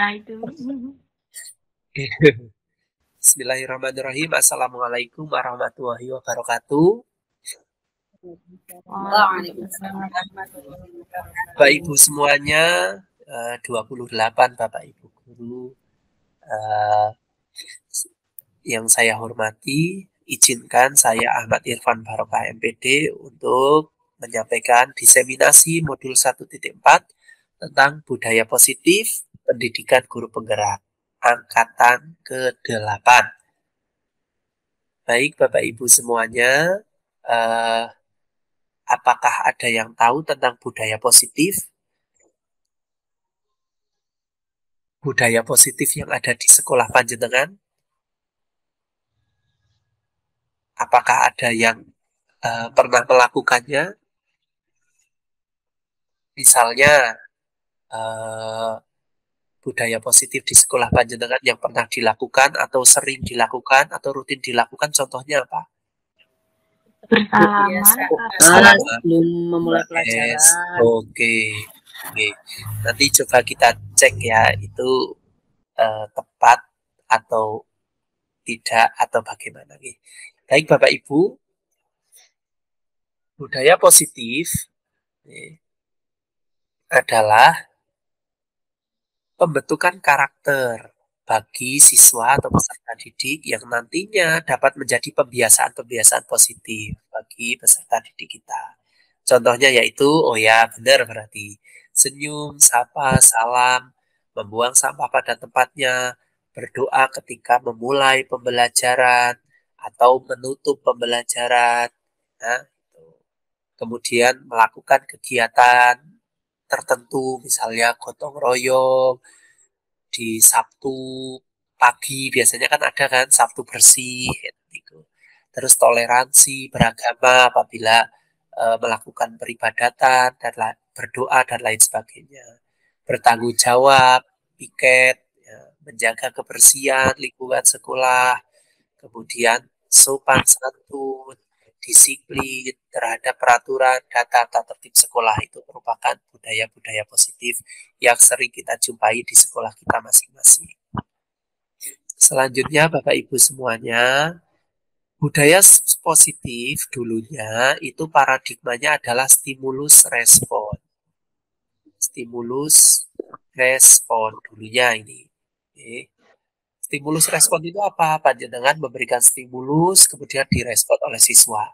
Nah, itu. Bismillahirrahmanirrahim. Assalamualaikum warahmatullahi wabarakatuh. Bapak Ibu semuanya, 28 Bapak Ibu guru yang saya hormati, izinkan saya Ahmad Irfan Barokah MPD untuk menyampaikan diseminasi modul 1.4 tentang budaya positif pendidikan guru penggerak angkatan ke-8. Baik Bapak Ibu semuanya, apakah ada yang tahu tentang budaya positif? Budaya positif yang ada di sekolah panjenengan? Apakah ada yang pernah melakukannya? Misalnya budaya positif di sekolah panjenengan yang pernah dilakukan atau sering dilakukan atau rutin dilakukan, contohnya apa? Bersalaman sebelum memulai pelajaran. Oke. Nanti coba kita cek ya, itu tepat atau tidak atau bagaimana. Baik Bapak Ibu, budaya positif adalah pembentukan karakter bagi siswa atau peserta didik yang nantinya dapat menjadi pembiasaan-pembiasaan positif bagi peserta didik kita. Contohnya yaitu, oh ya benar berarti, senyum, sapa, salam, membuang sampah pada tempatnya, berdoa ketika memulai pembelajaran atau menutup pembelajaran. Nah, kemudian melakukan kegiatan tertentu, misalnya gotong royong di Sabtu pagi, biasanya kan ada kan Sabtu bersih gitu. Terus toleransi beragama apabila melakukan peribadatan dan berdoa dan lain sebagainya. Bertanggung jawab, piket, ya, menjaga kebersihan lingkungan sekolah, kemudian sopan santun, disiplin terhadap peraturan dan tata tertib sekolah, itu merupakan budaya-budaya positif yang sering kita jumpai di sekolah kita masing-masing. Selanjutnya Bapak Ibu semuanya, budaya positif dulunya itu paradigmanya adalah stimulus respon. Stimulus respon dulunya ini. Oke. Stimulus respon itu apa? Panjenengan memberikan stimulus, kemudian direspon oleh siswa.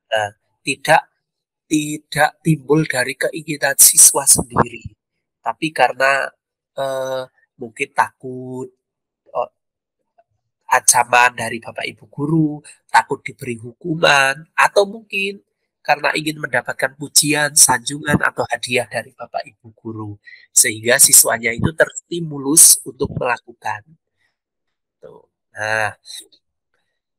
Nah, tidak timbul dari keinginan siswa sendiri, tapi karena mungkin takut ancaman dari Bapak Ibu guru, takut diberi hukuman, atau mungkin karena ingin mendapatkan pujian, sanjungan, atau hadiah dari Bapak Ibu guru, sehingga siswanya itu terstimulus untuk melakukan. Nah,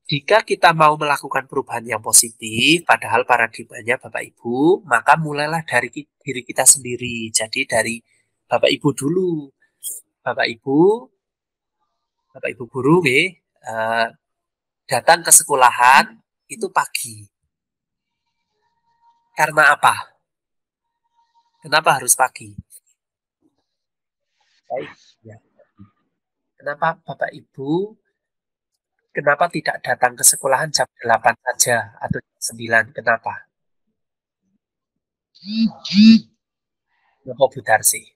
jika kita mau melakukan perubahan yang positif, padahal paradigmanya Bapak Ibu, maka mulailah dari diri kita sendiri. Jadi dari Bapak Ibu dulu. Bapak Ibu guru, datang ke sekolahan itu pagi. Karena apa? Kenapa harus pagi? Baik, ya. Kenapa Bapak Ibu? Kenapa tidak datang ke sekolahan jam 8 saja atau jam 9? Kenapa? Kenapa Budar sih?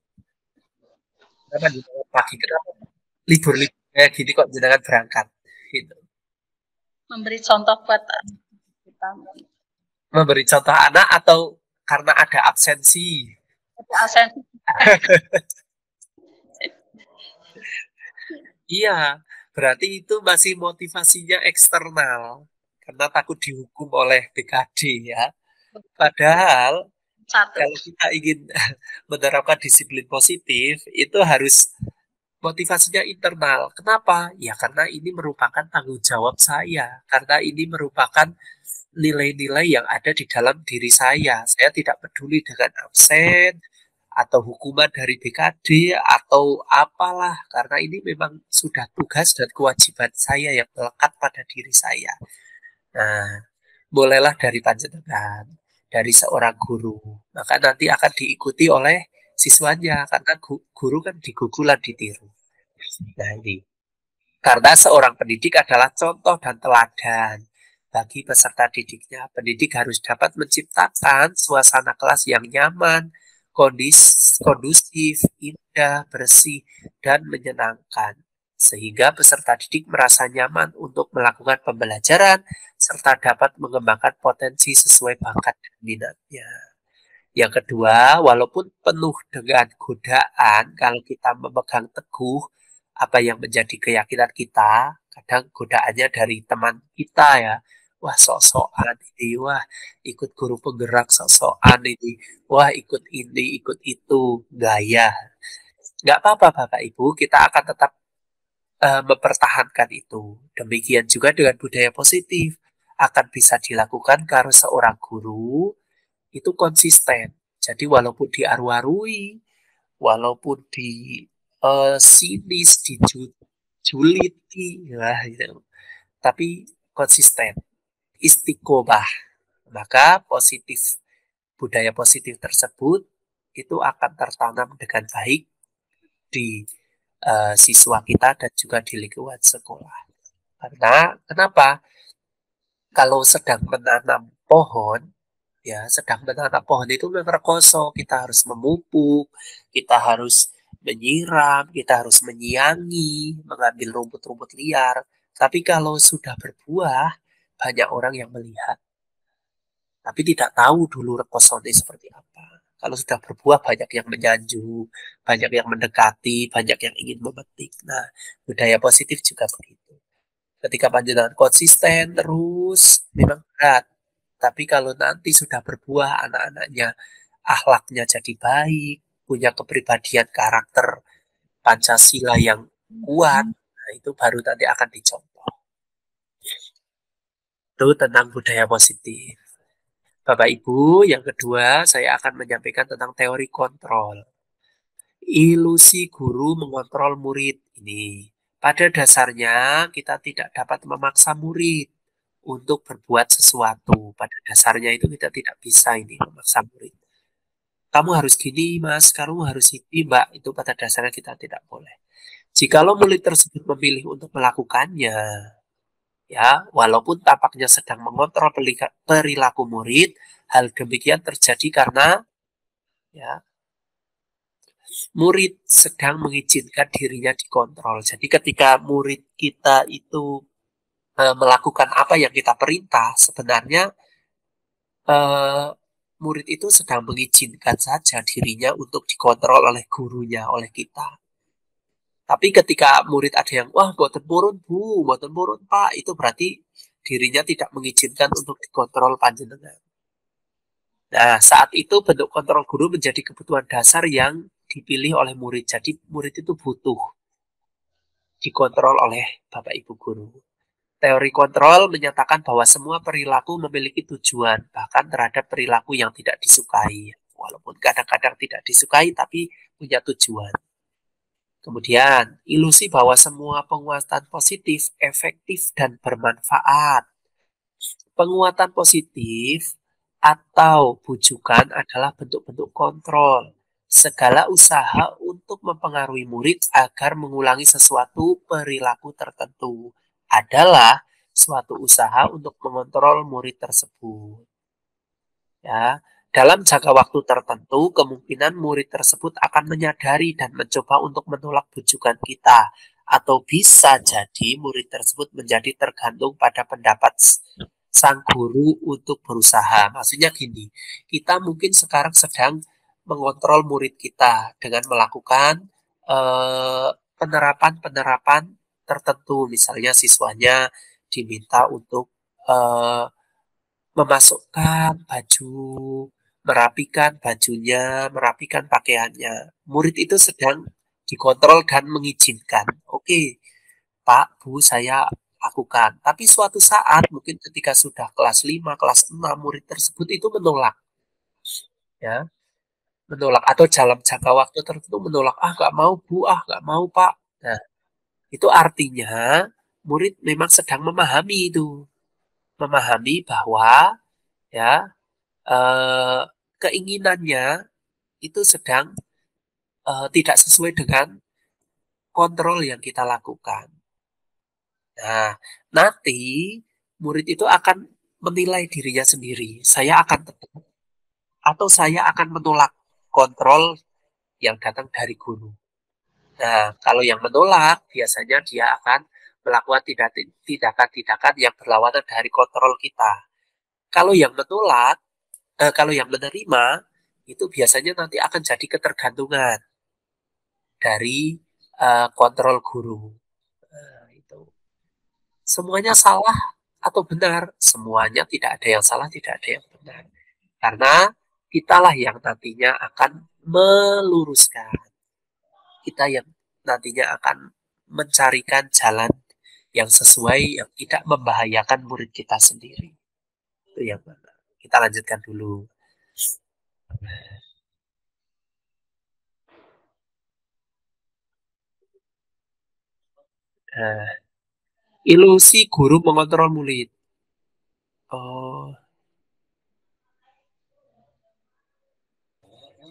Kenapa di pagi? Kenapa libur-libur kayak gini kok jenengan berangkat? Gitu. Memberi contoh buat kita. Memberi contoh anak atau karena ada absensi? Ada absensi. Iya, berarti itu masih motivasinya eksternal karena takut dihukum oleh BKD ya. Padahal kalau kita ingin menerapkan disiplin positif itu harus motivasinya internal. Kenapa? Ya karena ini merupakan tanggung jawab saya. Karena ini merupakan nilai-nilai yang ada di dalam diri saya. Saya tidak peduli dengan absen atau hukuman dari BKD atau apalah, karena ini memang sudah tugas dan kewajiban saya yang melekat pada diri saya. Nah, bolehlah dari panjenengan, dari seorang guru, maka nanti akan diikuti oleh siswanya, karena guru kan digugu lan ditiru. Nah, ini. Karena seorang pendidik adalah contoh dan teladan bagi peserta didiknya. Pendidik harus dapat menciptakan suasana kelas yang nyaman, kondusif, indah, bersih, dan menyenangkan. Sehingga peserta didik merasa nyaman untuk melakukan pembelajaran serta dapat mengembangkan potensi sesuai bakat dan minatnya. Yang kedua, walaupun penuh dengan godaan, kalau kita memegang teguh apa yang menjadi keyakinan kita, kadang godaannya dari teman kita ya. Wah, sok-sokan ini, wah, ikut guru penggerak sok-sokan ini, wah, ikut ini, ikut itu, gaya. Nggak apa-apa, Bapak Ibu, kita akan tetap mempertahankan itu. Demikian juga dengan budaya positif akan bisa dilakukan kalau seorang guru itu konsisten. Jadi walaupun diaru-arui, walaupun di sinis, dijuliti, ya, gitu. Tapi konsisten, istiqomah. Maka budaya positif tersebut itu akan tertanam dengan baik di siswa kita dan juga di lingkungan sekolah. Karena kenapa? Kalau sedang menanam pohon, ya sedang menanam pohon itu memang rekoso, kita harus memupuk, kita harus menyiram, kita harus menyiangi, mengambil rumput-rumput liar. Tapi kalau sudah berbuah, banyak orang yang melihat, tapi tidak tahu dulu rekosonnya seperti apa. Kalau sudah berbuah, banyak yang menyanjung, banyak yang mendekati, banyak yang ingin memetik. Nah, budaya positif juga begitu. Ketika panjenengan konsisten terus, memang berat. Tapi kalau nanti sudah berbuah anak-anaknya, akhlaknya jadi baik, punya kepribadian karakter Pancasila yang kuat, nah itu baru nanti akan dicontoh. Itu tentang budaya positif. Bapak Ibu, yang kedua saya akan menyampaikan tentang teori kontrol. Ilusi guru mengontrol murid ini. Pada dasarnya kita tidak dapat memaksa murid untuk berbuat sesuatu. Pada dasarnya itu kita tidak bisa ini memaksa murid. Kamu harus gini, Mas. Kamu harus ini, Mbak. Itu pada dasarnya kita tidak boleh. Jikalau murid tersebut memilih untuk melakukannya, ya, walaupun tampaknya sedang mengontrol perilaku murid, hal demikian terjadi karena ya murid sedang mengizinkan dirinya dikontrol. Jadi ketika murid kita itu melakukan apa yang kita perintah, sebenarnya eh, murid itu sedang mengizinkan saja dirinya untuk dikontrol oleh gurunya, oleh kita. Tapi ketika murid ada yang, wah, boten purun bu, boten purun pak, itu berarti dirinya tidak mengizinkan untuk dikontrol panjenengan. Nah, saat itu bentuk kontrol guru menjadi kebutuhan dasar yang dipilih oleh murid. Jadi murid itu butuh dikontrol oleh Bapak Ibu guru. Teori kontrol menyatakan bahwa semua perilaku memiliki tujuan, bahkan terhadap perilaku yang tidak disukai. Walaupun kadang-kadang tidak disukai, tapi punya tujuan. Kemudian, ilusi bahwa semua penguatan positif, efektif, dan bermanfaat. Penguatan positif atau bujukan adalah bentuk-bentuk kontrol. Segala usaha untuk mempengaruhi murid agar mengulangi sesuatu perilaku tertentu adalah suatu usaha untuk mengontrol murid tersebut. Ya, dalam jangka waktu tertentu, kemungkinan murid tersebut akan menyadari dan mencoba untuk menolak bujukan kita, atau bisa jadi murid tersebut menjadi tergantung pada pendapat sang guru untuk berusaha. Maksudnya gini, kita mungkin sekarang sedang mengontrol murid kita dengan melakukan penerapan-penerapan tertentu, misalnya siswanya diminta untuk eh, memasukkan baju, merapikan bajunya, merapikan pakaiannya. Murid itu sedang dikontrol dan mengizinkan. Oke, Pak, Bu, saya lakukan. Tapi suatu saat, mungkin ketika sudah kelas 5, kelas 6, murid tersebut itu menolak. Ya, menolak. Atau dalam jangka waktu tertentu menolak. Ah, nggak mau, Bu. Ah, nggak mau, Pak. Nah, itu artinya murid memang sedang memahami itu. Memahami bahwa ya eh, keinginannya itu sedang tidak sesuai dengan kontrol yang kita lakukan. Nah, nanti murid itu akan menilai dirinya sendiri. Saya akan tetap atau saya akan menolak kontrol yang datang dari guru. Nah, kalau yang menolak, biasanya dia akan melakukan tindakan-tindakan yang berlawanan dari kontrol kita. Kalau yang menolak, kalau yang menerima, itu biasanya nanti akan jadi ketergantungan dari kontrol guru. Nah, itu. Semuanya salah atau benar? Semuanya tidak ada yang salah, tidak ada yang benar. Karena kitalah yang nantinya akan meluruskan. Kita yang nantinya akan mencarikan jalan yang sesuai, yang tidak membahayakan murid kita sendiri. Itu yang mana. Kita lanjutkan dulu. Nah, ilusi guru mengontrol murid. Oh,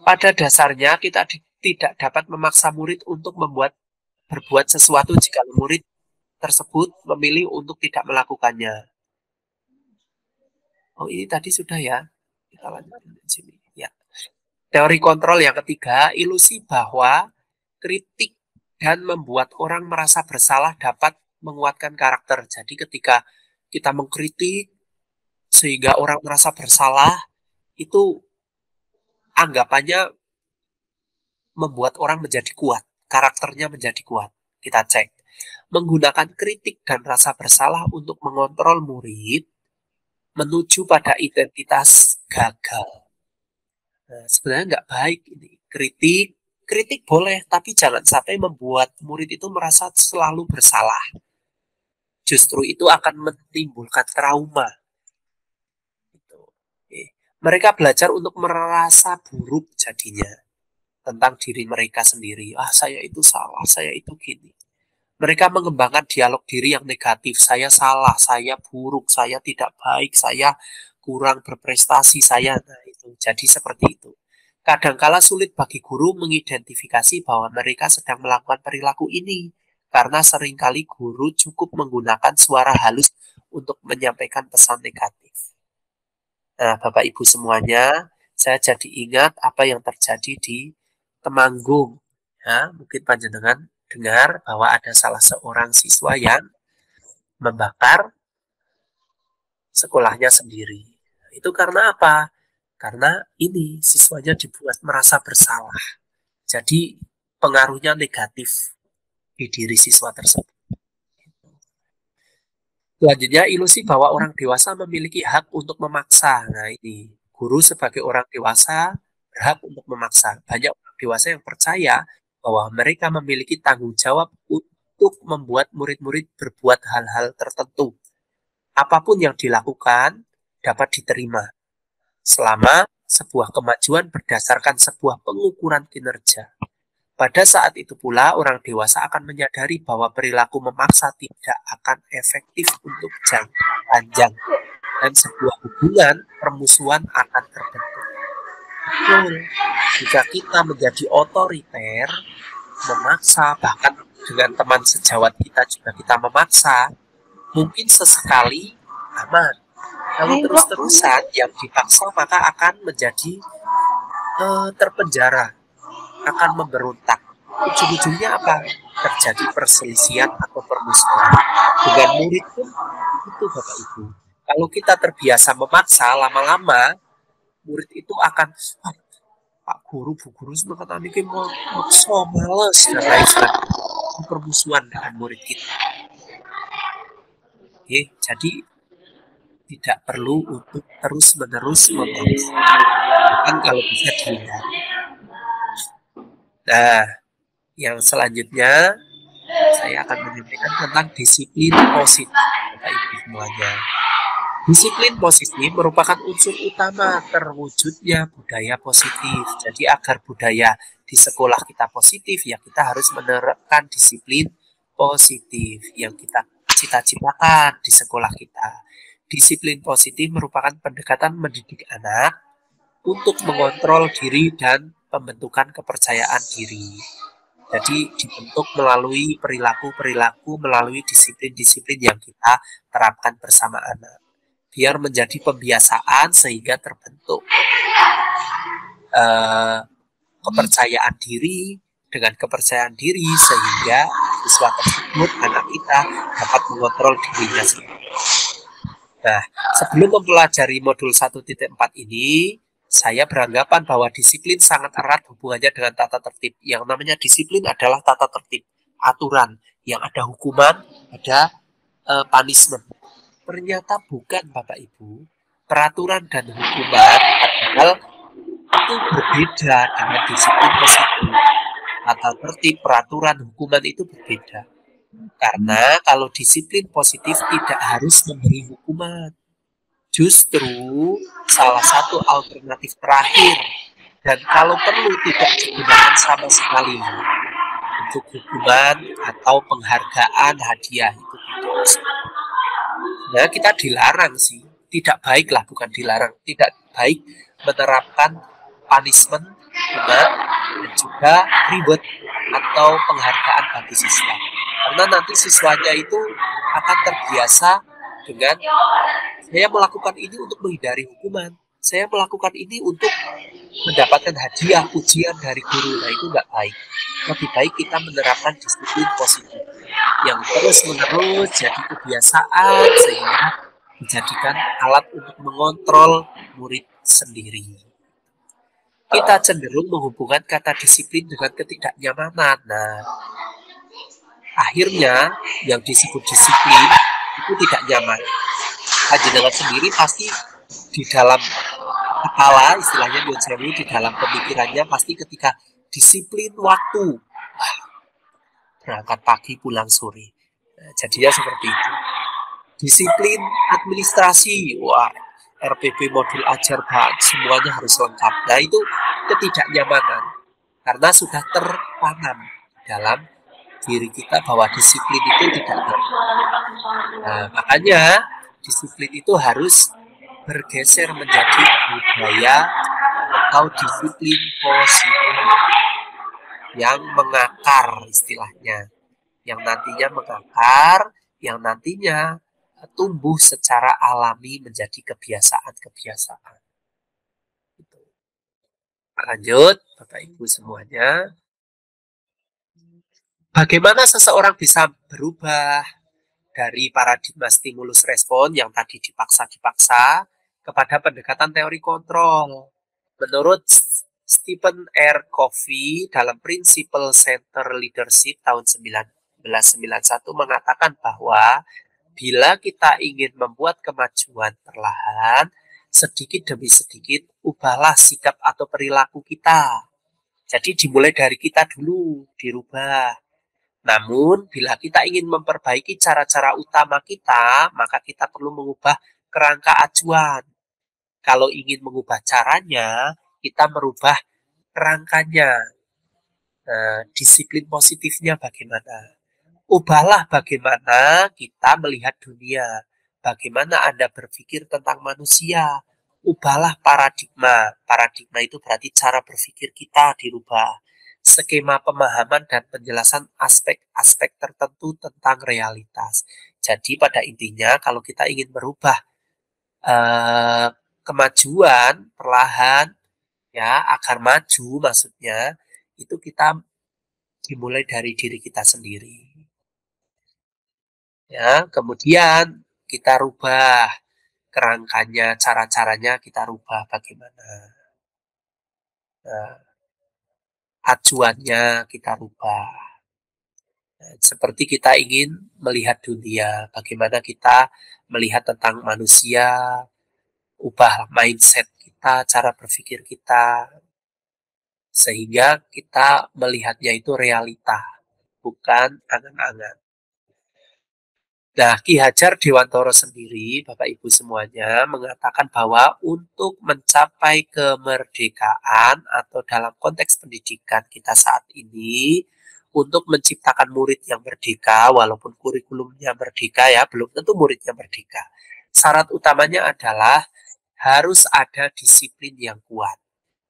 pada dasarnya kita tidak dapat memaksa murid untuk berbuat sesuatu jika murid tersebut memilih untuk tidak melakukannya. Oh, ini tadi sudah ya. Kita lanjutkan di sini. Ya. Teori kontrol yang ketiga, ilusi bahwa kritik dan membuat orang merasa bersalah dapat menguatkan karakter. Jadi ketika kita mengkritik sehingga orang merasa bersalah, itu anggapannya membuat orang menjadi kuat, karakternya menjadi kuat. Kita cek. Menggunakan kritik dan rasa bersalah untuk mengontrol murid menuju pada identitas gagal. Nah, sebenarnya nggak baik ini. Kritik boleh, tapi jangan sampai membuat murid itu merasa selalu bersalah. Justru itu akan menimbulkan trauma. Gitu. Mereka belajar untuk merasa buruk jadinya tentang diri mereka sendiri. Ah, saya itu salah, saya itu gini. Mereka mengembangkan dialog diri yang negatif. Saya salah, saya buruk, saya tidak baik, saya kurang berprestasi, saya. Nah, itu jadi seperti itu. Kadangkala sulit bagi guru mengidentifikasi bahwa mereka sedang melakukan perilaku ini karena seringkali guru cukup menggunakan suara halus untuk menyampaikan pesan negatif. Nah, Bapak Ibu semuanya, saya jadi ingat apa yang terjadi di Temanggung. Ya, mungkin panjenengan dengar bahwa ada salah seorang siswa yang membakar sekolahnya sendiri. Itu karena apa? Karena ini siswanya dibuat merasa bersalah. Jadi pengaruhnya negatif di diri siswa tersebut. Selanjutnya, ilusi bahwa orang dewasa memiliki hak untuk memaksa. Nah, ini guru sebagai orang dewasa berhak untuk memaksa. Banyak orang dewasa yang percaya bahwa mereka memiliki tanggung jawab untuk membuat murid-murid berbuat hal-hal tertentu. Apapun yang dilakukan dapat diterima selama sebuah kemajuan berdasarkan sebuah pengukuran kinerja. Pada saat itu pula, orang dewasa akan menyadari bahwa perilaku memaksa tidak akan efektif untuk jangka panjang dan sebuah hubungan permusuhan akan terbentuk. Betul. Jika kita menjadi otoriter, memaksa, bahkan dengan teman sejawat kita juga kita memaksa, mungkin sesekali aman. Kalau terus-terusan yang dipaksa maka akan menjadi terpenjara, akan memberontak. Ujung-ujungnya apa? Terjadi perselisihan atau permusuhan. Dengan murid pun itu Bapak Ibu. Kalau kita terbiasa memaksa, lama-lama murid itu akan Pak Guru, Bu Guru semangat ini mau maksa, males dan lain sebagainya. Permusuhan dengan murid kita. Oke, jadi tidak perlu untuk terus-menerus memaksa. Bahkan kalau bisa dihindari. Nah, yang selanjutnya saya akan menyampaikan tentang disiplin positif, Bapak Ibu semuanya. Disiplin positif merupakan unsur utama terwujudnya budaya positif. Jadi agar budaya di sekolah kita positif, ya kita harus menerapkan disiplin positif yang kita cita-citakan di sekolah kita. Disiplin positif merupakan pendekatan mendidik anak untuk mengontrol diri dan pembentukan kepercayaan diri. Jadi dibentuk melalui perilaku-perilaku, melalui disiplin-disiplin yang kita terapkan bersama anak. Biar menjadi pembiasaan sehingga terbentuk kepercayaan diri. Dengan kepercayaan diri sehingga siswa tersebut, anak kita, dapat mengontrol dirinya sendiri. Nah, sebelum mempelajari modul 1.4 ini, saya beranggapan bahwa disiplin sangat erat hubungannya dengan tata tertib. Yang namanya disiplin adalah tata tertib, aturan, yang ada hukuman, ada punishment. Ternyata bukan, Bapak Ibu. Peraturan dan hukuman adalah itu berbeda dengan disiplin positif. Tata tertib, peraturan, hukuman itu berbeda. Karena kalau disiplin positif tidak harus memberi hukuman. Justru salah satu alternatif terakhir dan kalau perlu tidak digunakan sama sekali untuk hukuman atau penghargaan hadiah itu tidak. Nah, kita dilarang sih, tidak baik lah, bukan dilarang, tidak baik menerapkan punishment, hukuman, dan juga reward atau penghargaan bagi siswa. Karena nanti siswanya itu akan terbiasa dengan saya melakukan ini untuk menghindari hukuman. Saya melakukan ini untuk mendapatkan hadiah, pujian dari guru. Nah, itu nggak baik. Lebih baik kita menerapkan disiplin positif yang terus-menerus jadi kebiasaan sehingga dijadikan alat untuk mengontrol murid sendiri. Kita cenderung menghubungkan kata disiplin dengan ketidaknyamanan. Nah, akhirnya yang disebut disiplin itu tidak nyaman. Panjenengan sendiri pasti di dalam kepala, istilahnya nyun sewu, di dalam pemikirannya pasti ketika disiplin waktu, berangkat pagi pulang sore. Nah, jadinya seperti itu. Disiplin administrasi, wah, RPP modul ajar Pak, semuanya harus lengkap. Nah, itu ketidaknyamanan karena sudah tertanam dalam diri kita bahwa disiplin itu tidak nyaman. Nah, makanya disiplin itu harus bergeser menjadi budaya atau disiplin positif yang mengakar istilahnya, yang nantinya mengakar, yang nantinya tumbuh secara alami menjadi kebiasaan-kebiasaan. Lanjut, Bapak Ibu semuanya. Bagaimana seseorang bisa berubah dari paradigma stimulus respon yang tadi dipaksa-dipaksa kepada pendekatan teori kontrol? Menurut Stephen R. Covey dalam Principle Center Leadership tahun 1991 mengatakan bahwa bila kita ingin membuat kemajuan perlahan, sedikit demi sedikit, ubahlah sikap atau perilaku kita. Jadi dimulai dari kita dulu, dirubah. Namun, bila kita ingin memperbaiki cara-cara utama kita, maka kita perlu mengubah kerangka acuan. Kalau ingin mengubah caranya, kita merubah kerangkanya. Nah, disiplin positifnya bagaimana? Ubahlah bagaimana kita melihat dunia. Bagaimana Anda berpikir tentang manusia. Ubahlah paradigma. Paradigma itu berarti cara berpikir kita dirubah. Skema pemahaman dan penjelasan aspek-aspek tertentu tentang realitas. Jadi pada intinya kalau kita ingin merubah kemajuan perlahan ya agar maju maksudnya itu kita dimulai dari diri kita sendiri. Ya, kemudian kita rubah kerangkanya, cara-caranya kita rubah bagaimana. Nah, acuannya kita rubah. Nah, seperti kita ingin melihat dunia, bagaimana kita melihat tentang manusia, ubah mindset kita, cara berpikir kita, sehingga kita melihatnya itu realita, bukan angan-angan. Nah, Ki Hajar Dewantoro sendiri, Bapak Ibu semuanya, mengatakan bahwa untuk mencapai kemerdekaan atau dalam konteks pendidikan kita saat ini, untuk menciptakan murid yang merdeka, walaupun kurikulumnya merdeka ya, belum tentu muridnya merdeka. Syarat utamanya adalah harus ada disiplin yang kuat.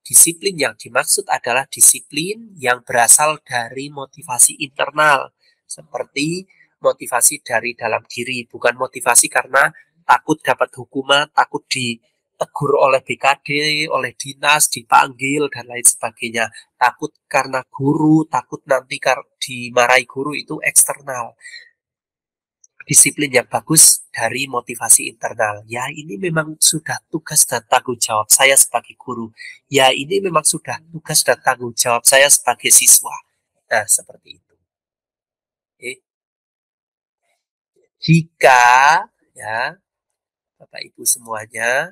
Disiplin yang dimaksud adalah disiplin yang berasal dari motivasi internal, seperti motivasi dari dalam diri, bukan motivasi karena takut dapat hukuman, takut ditegur oleh BKD, oleh dinas, dipanggil, dan lain sebagainya. Takut karena guru, takut nanti dimarahi guru, itu eksternal. Disiplin yang bagus dari motivasi internal. Ya, ini memang sudah tugas dan tanggung jawab saya sebagai guru. Ya, ini memang sudah tugas dan tanggung jawab saya sebagai siswa. Nah, seperti itu. Oke. Jika, ya, Bapak Ibu semuanya,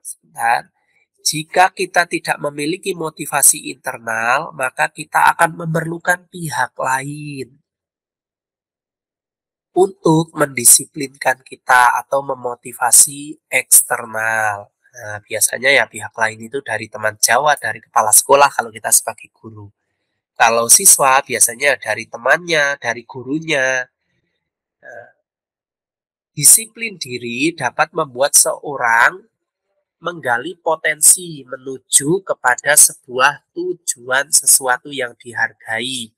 sebentar. Jika kita tidak memiliki motivasi internal, maka kita akan memerlukan pihak lain untuk mendisiplinkan kita atau memotivasi eksternal. Nah, biasanya ya pihak lain itu dari teman Jawa, dari kepala sekolah kalau kita sebagai guru. Kalau siswa biasanya dari temannya, dari gurunya. Nah, disiplin diri dapat membuat seorang menggali potensi menuju kepada sebuah tujuan sesuatu yang dihargai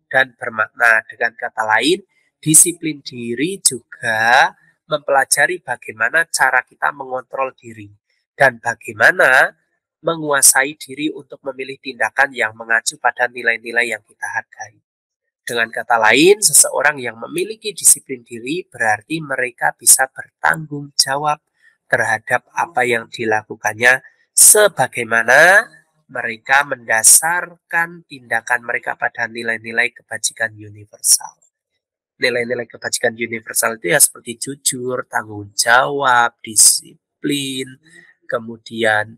dan bermakna. Dengan kata lain, disiplin diri juga mempelajari bagaimana cara kita mengontrol diri dan bagaimana menguasai diri untuk memilih tindakan yang mengacu pada nilai-nilai yang kita hargai. Dengan kata lain, seseorang yang memiliki disiplin diri berarti mereka bisa bertanggung jawab terhadap apa yang dilakukannya sebagaimana mereka mendasarkan tindakan mereka pada nilai-nilai kebajikan universal. Nilai-nilai kebajikan universal itu ya seperti jujur, tanggung jawab, disiplin, kemudian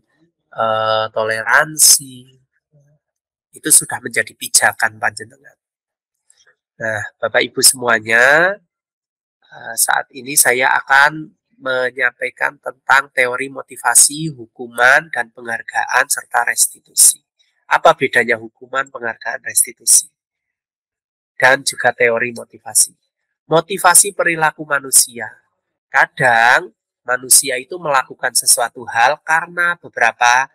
toleransi. Itu sudah menjadi pijakan panjenengan. Nah, Bapak Ibu semuanya, saat ini saya akan menyampaikan tentang teori motivasi, hukuman, dan penghargaan, serta restitusi. Apa bedanya hukuman, penghargaan, restitusi? Dan juga teori motivasi. Motivasi perilaku manusia. Kadang manusia itu melakukan sesuatu hal karena beberapa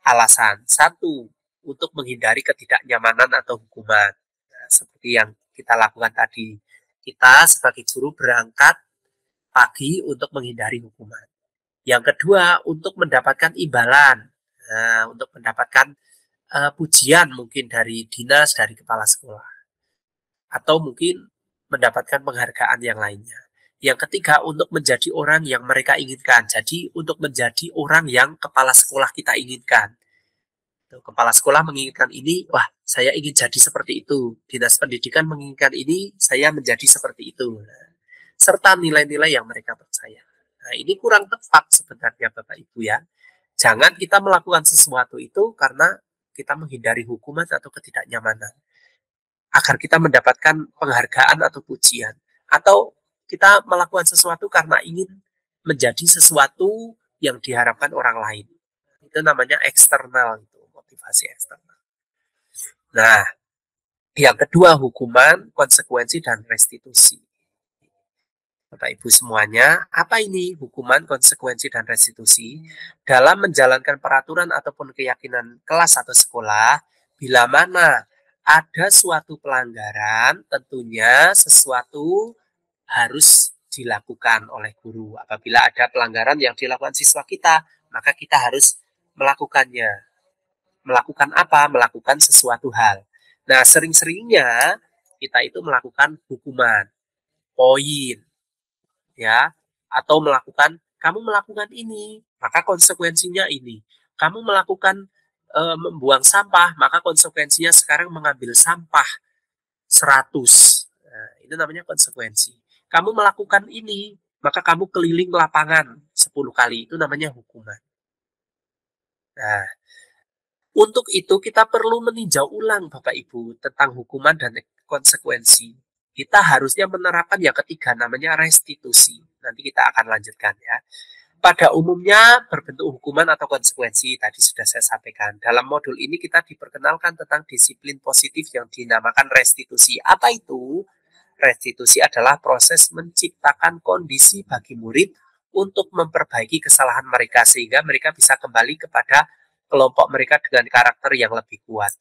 alasan. Satu, untuk menghindari ketidaknyamanan atau hukuman. Nah, seperti yang kita lakukan tadi. Kita sebagai guru berangkat pagi untuk menghindari hukuman. Yang kedua, untuk mendapatkan imbalan. Nah, untuk mendapatkan pujian mungkin dari dinas, dari kepala sekolah. Atau mungkin mendapatkan penghargaan yang lainnya. Yang ketiga, untuk menjadi orang yang mereka inginkan. Jadi, untuk menjadi orang yang kepala sekolah kita inginkan. Kepala sekolah menginginkan ini, wah, saya ingin jadi seperti itu. Dinas pendidikan menginginkan ini, saya menjadi seperti itu. Serta nilai-nilai yang mereka percaya. Nah, ini kurang tepat sebenarnya Bapak Ibu ya. Jangan kita melakukan sesuatu itu karena kita menghindari hukuman atau ketidaknyamanan. Agar kita mendapatkan penghargaan atau pujian. Atau kita melakukan sesuatu karena ingin menjadi sesuatu yang diharapkan orang lain. Itu namanya eksternal, itu motivasi eksternal. Nah, yang kedua hukuman, konsekuensi, dan restitusi. Bapak Ibu semuanya, apa ini hukuman, konsekuensi, dan restitusi? Dalam menjalankan peraturan ataupun keyakinan kelas atau sekolah, bila mana ada suatu pelanggaran, tentunya sesuatu harus dilakukan oleh guru. Apabila ada pelanggaran yang dilakukan siswa kita, maka kita harus melakukannya. Melakukan apa? Melakukan sesuatu hal. Nah, sering-seringnya kita itu melakukan hukuman, poin, ya, atau kamu melakukan ini, maka konsekuensinya ini. Kamu melakukan membuang sampah, maka konsekuensinya sekarang mengambil sampah 100. Nah, itu namanya konsekuensi. Kamu melakukan ini, maka kamu keliling lapangan 10 kali, itu namanya hukuman. Nah, untuk itu kita perlu meninjau ulang Bapak Ibu tentang hukuman dan konsekuensi. Kita harusnya menerapkan yang ketiga namanya restitusi. Nanti kita akan lanjutkan ya. Pada umumnya berbentuk hukuman atau konsekuensi, tadi sudah saya sampaikan. Dalam modul ini kita diperkenalkan tentang disiplin positif yang dinamakan restitusi. Apa itu? Restitusi adalah proses menciptakan kondisi bagi murid untuk memperbaiki kesalahan mereka sehingga mereka bisa kembali kepada kelompok mereka dengan karakter yang lebih kuat.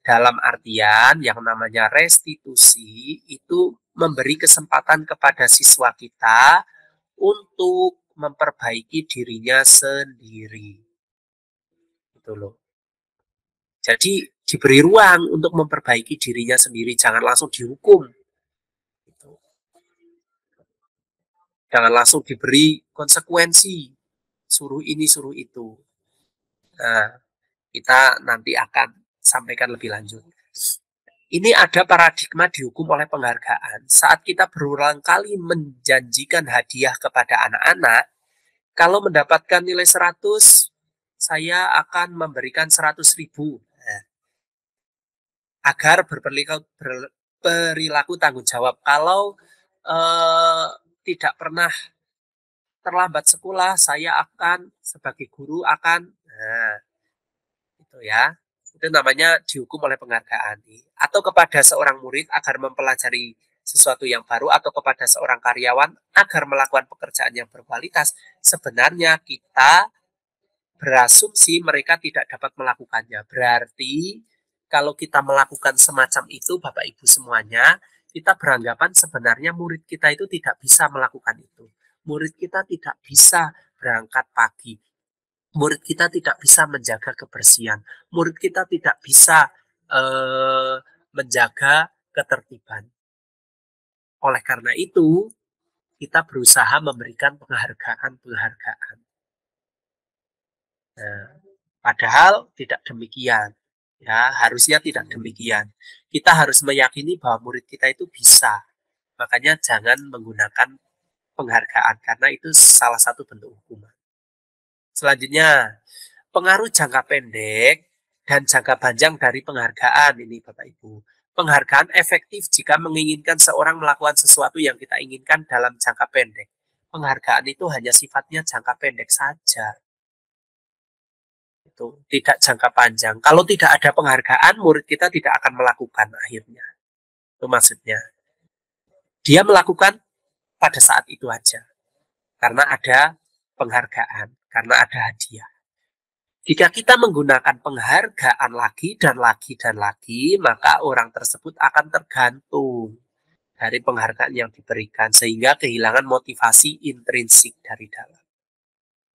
Dalam artian yang namanya restitusi itu memberi kesempatan kepada siswa kita untuk memperbaiki dirinya sendiri. Gitu loh. Jadi diberi ruang untuk memperbaiki dirinya sendiri, jangan langsung dihukum. Gitu. Jangan langsung diberi konsekuensi, suruh ini, suruh itu. Nah, kita nanti akan sampaikan lebih lanjut. Ini ada paradigma dihukum oleh penghargaan. Saat kita berulang kali menjanjikan hadiah kepada anak-anak, kalau mendapatkan nilai 100, saya akan memberikan 100.000. Nah, agar berperilaku tanggung jawab. Kalau tidak pernah terlambat sekolah, saya akan sebagai guru akan, nah, itu ya, itu namanya dihukum oleh penghargaan. Atau kepada seorang murid agar mempelajari sesuatu yang baru, atau kepada seorang karyawan agar melakukan pekerjaan yang berkualitas. Sebenarnya kita berasumsi mereka tidak dapat melakukannya. Berarti kalau kita melakukan semacam itu, Bapak Ibu semuanya, kita beranggapan sebenarnya murid kita itu tidak bisa melakukan itu. Murid kita tidak bisa berangkat pagi. Murid kita tidak bisa menjaga kebersihan. Murid kita tidak bisa menjaga ketertiban. Oleh karena itu, kita berusaha memberikan penghargaan-penghargaan. Nah, padahal tidak demikian. Ya, harusnya tidak demikian. Kita harus meyakini bahwa murid kita itu bisa. Makanya jangan menggunakan penghargaan karena itu salah satu bentuk hukuman. Selanjutnya, pengaruh jangka pendek dan jangka panjang dari penghargaan ini Bapak Ibu. Penghargaan efektif jika menginginkan seorang melakukan sesuatu yang kita inginkan dalam jangka pendek. Penghargaan itu hanya sifatnya jangka pendek saja. Itu tidak jangka panjang. Kalau tidak ada penghargaan, murid kita tidak akan melakukan akhirnya. Itu maksudnya. Dia melakukan pada saat itu aja. Karena ada penghargaan, karena ada hadiah. Jika kita menggunakan penghargaan lagi dan lagi dan lagi, maka orang tersebut akan tergantung dari penghargaan yang diberikan sehingga kehilangan motivasi intrinsik dari dalam.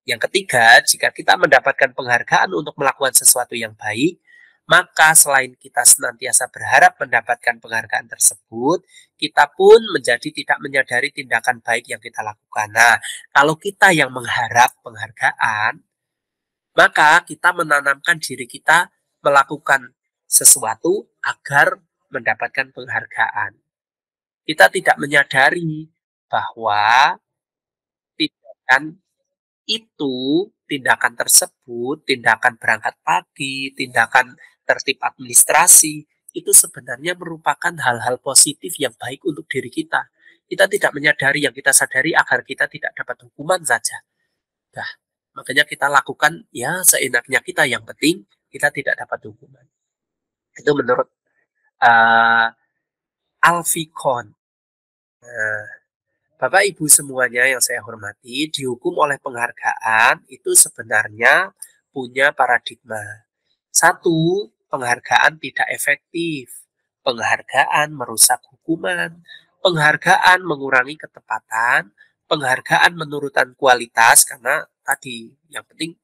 Yang ketiga, jika kita mendapatkan penghargaan untuk melakukan sesuatu yang baik, maka selain kita senantiasa berharap mendapatkan penghargaan tersebut, kita pun menjadi tidak menyadari tindakan baik yang kita lakukan. Nah, kalau kita yang mengharap penghargaan, maka kita menanamkan diri kita melakukan sesuatu agar mendapatkan penghargaan. Kita tidak menyadari bahwa tindakan itu, tindakan tersebut, tindakan berangkat pagi, tindakan tertib administrasi, itu sebenarnya merupakan hal-hal positif yang baik untuk diri kita. Kita tidak menyadari, yang kita sadari agar kita tidak dapat hukuman saja. Nah, makanya kita lakukan ya seenaknya kita, yang penting kita tidak dapat hukuman. Itu menurut Alfie Kohn. Nah, Bapak Ibu semuanya yang saya hormati, dihukum oleh penghargaan itu sebenarnya punya paradigma. Satu, penghargaan tidak efektif. Penghargaan merusak hukuman. Penghargaan mengurangi ketepatan. Penghargaan menurunkan kualitas karena tadi yang penting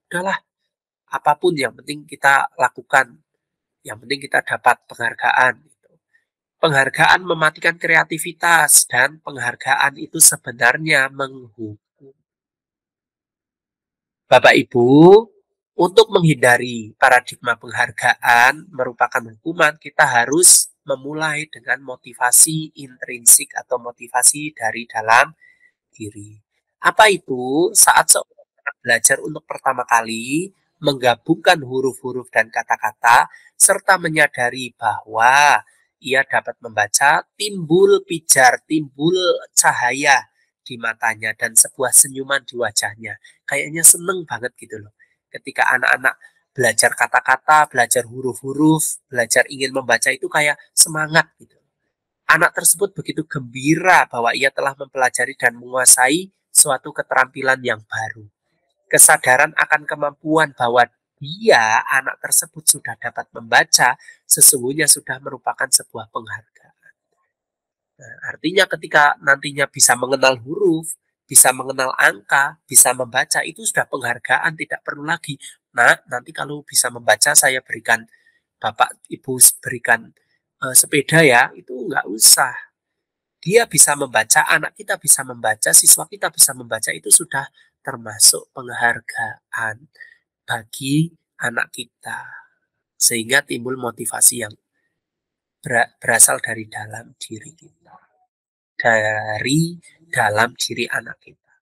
udahlah apapun yang penting kita lakukan. Yang penting kita dapat penghargaan. Penghargaan mematikan kreativitas dan penghargaan itu sebenarnya menghukum. Bapak Ibu, untuk menghindari paradigma penghargaan merupakan hukuman, kita harus memulai dengan motivasi intrinsik atau motivasi dari dalam diri. Apa itu? Saat seorang belajar untuk pertama kali, menggabungkan huruf-huruf dan kata-kata, serta menyadari bahwa ia dapat membaca, timbul pijar, timbul cahaya di matanya, dan sebuah senyuman di wajahnya. Kayaknya seneng banget gitu loh. Ketika anak-anak belajar kata-kata, belajar huruf-huruf, belajar ingin membaca itu kayak semangat gitu. Anak tersebut begitu gembira bahwa ia telah mempelajari dan menguasai suatu keterampilan yang baru. Kesadaran akan kemampuan bahwa anak tersebut sudah dapat membaca, sesungguhnya sudah merupakan sebuah penghargaan. Nah, artinya ketika nantinya bisa mengenal huruf, bisa mengenal angka, bisa membaca, itu sudah penghargaan, tidak perlu lagi. Nah, nanti kalau bisa membaca saya berikan, Bapak Ibu berikan sepeda ya, itu nggak usah. Dia bisa membaca, anak kita bisa membaca, siswa kita bisa membaca, itu sudah termasuk penghargaan bagi anak kita. Sehingga timbul motivasi yang berasal dari dalam diri kita. Dari dalam diri anak kita.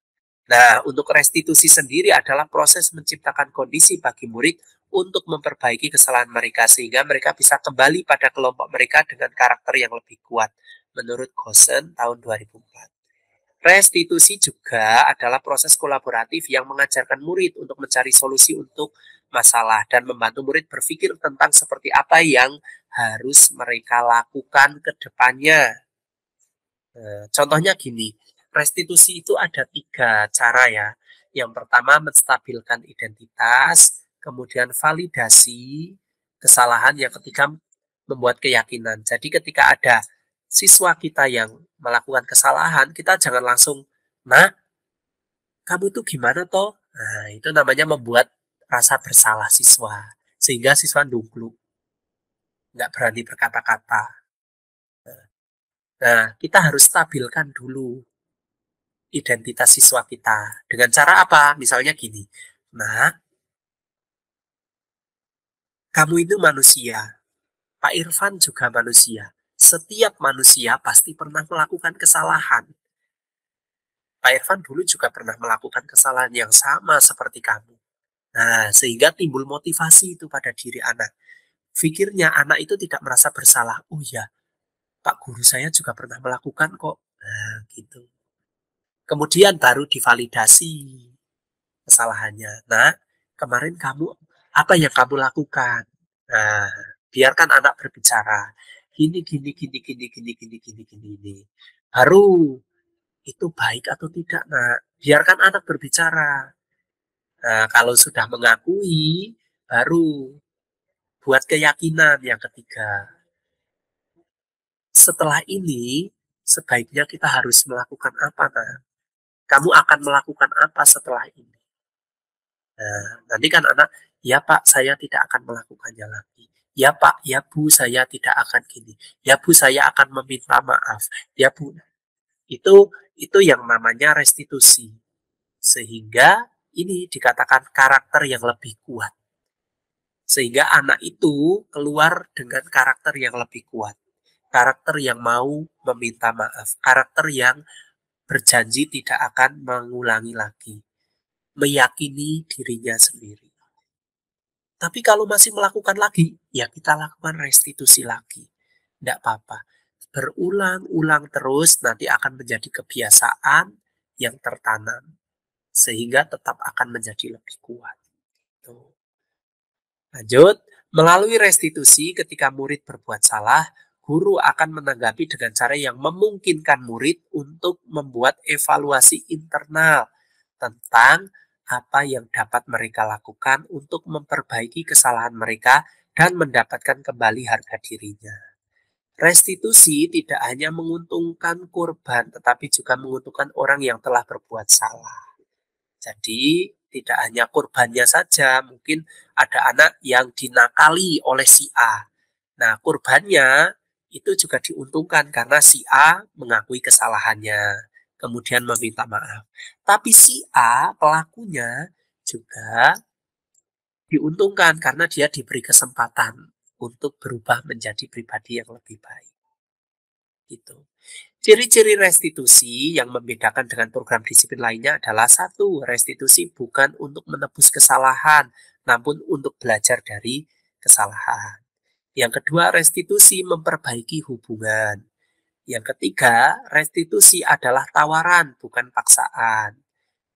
Nah, untuk restitusi sendiri adalah proses menciptakan kondisi bagi murid untuk memperbaiki kesalahan mereka sehingga mereka bisa kembali pada kelompok mereka dengan karakter yang lebih kuat menurut Gosen tahun 2004. Restitusi juga adalah proses kolaboratif yang mengajarkan murid untuk mencari solusi untuk masalah dan membantu murid berpikir tentang seperti apa yang harus mereka lakukan ke depannya. Contohnya gini, restitusi itu ada 3 cara ya. Yang pertama menstabilkan identitas, kemudian validasi kesalahan, yang ketiga membuat keyakinan. Jadi ketika ada siswa kita yang melakukan kesalahan, kita jangan langsung, nah kamu itu gimana toh? Nah, itu namanya membuat rasa bersalah siswa. Sehingga siswa nunggu, nggak berani berkata-kata. Nah, kita harus stabilkan dulu identitas siswa kita. Dengan cara apa? Misalnya gini, nah, kamu itu manusia. Pak Irfan juga manusia. Setiap manusia pasti pernah melakukan kesalahan. Pak Irfan dulu juga pernah melakukan kesalahan yang sama seperti kamu. Nah, sehingga timbul motivasi itu pada diri anak. Pikirnya anak itu tidak merasa bersalah. Oh ya, Pak guru saya juga pernah melakukan kok. Nah, gitu. Kemudian baru divalidasi kesalahannya. Nah, kemarin kamu apa yang kamu lakukan? Nah, biarkan anak berbicara. Gini, gini, gini, gini, gini, gini, gini, gini, gini. Baru itu baik atau tidak, nak? Biarkan anak berbicara. Nah, kalau sudah mengakui, baru buat keyakinan yang ketiga. Setelah ini, sebaiknya kita harus melakukan apa, nak? Kamu akan melakukan apa setelah ini? Nah, nanti kan anak, ya Pak, saya tidak akan melakukannya lagi. Ya Pak, ya Bu, saya tidak akan gini. Ya Bu, saya akan meminta maaf. Ya Bu, itu yang namanya restitusi. Sehingga ini dikatakan karakter yang lebih kuat. Sehingga anak itu keluar dengan karakter yang lebih kuat. Karakter yang mau meminta maaf. Karakter yang berjanji tidak akan mengulangi lagi. Meyakini dirinya sendiri. Tapi kalau masih melakukan lagi, ya kita lakukan restitusi lagi. Tidak apa-apa. Berulang-ulang terus nanti akan menjadi kebiasaan yang tertanam. Sehingga tetap akan menjadi lebih kuat. Tuh. Lanjut, melalui restitusi ketika murid berbuat salah, guru akan menanggapi dengan cara yang memungkinkan murid untuk membuat evaluasi internal tentang apa yang dapat mereka lakukan untuk memperbaiki kesalahan mereka dan mendapatkan kembali harga dirinya. Restitusi tidak hanya menguntungkan korban, tetapi juga menguntungkan orang yang telah berbuat salah. Jadi tidak hanya korbannya saja, mungkin ada anak yang dinakali oleh si A. Nah, korbannya itu juga diuntungkan karena si A mengakui kesalahannya, kemudian meminta maaf. Tapi si A, pelakunya, juga diuntungkan karena dia diberi kesempatan untuk berubah menjadi pribadi yang lebih baik. Gitu. Ciri-ciri restitusi yang membedakan dengan program disiplin lainnya adalah satu, restitusi bukan untuk menebus kesalahan, namun untuk belajar dari kesalahan. Yang kedua, restitusi memperbaiki hubungan. Yang ketiga, restitusi adalah tawaran, bukan paksaan.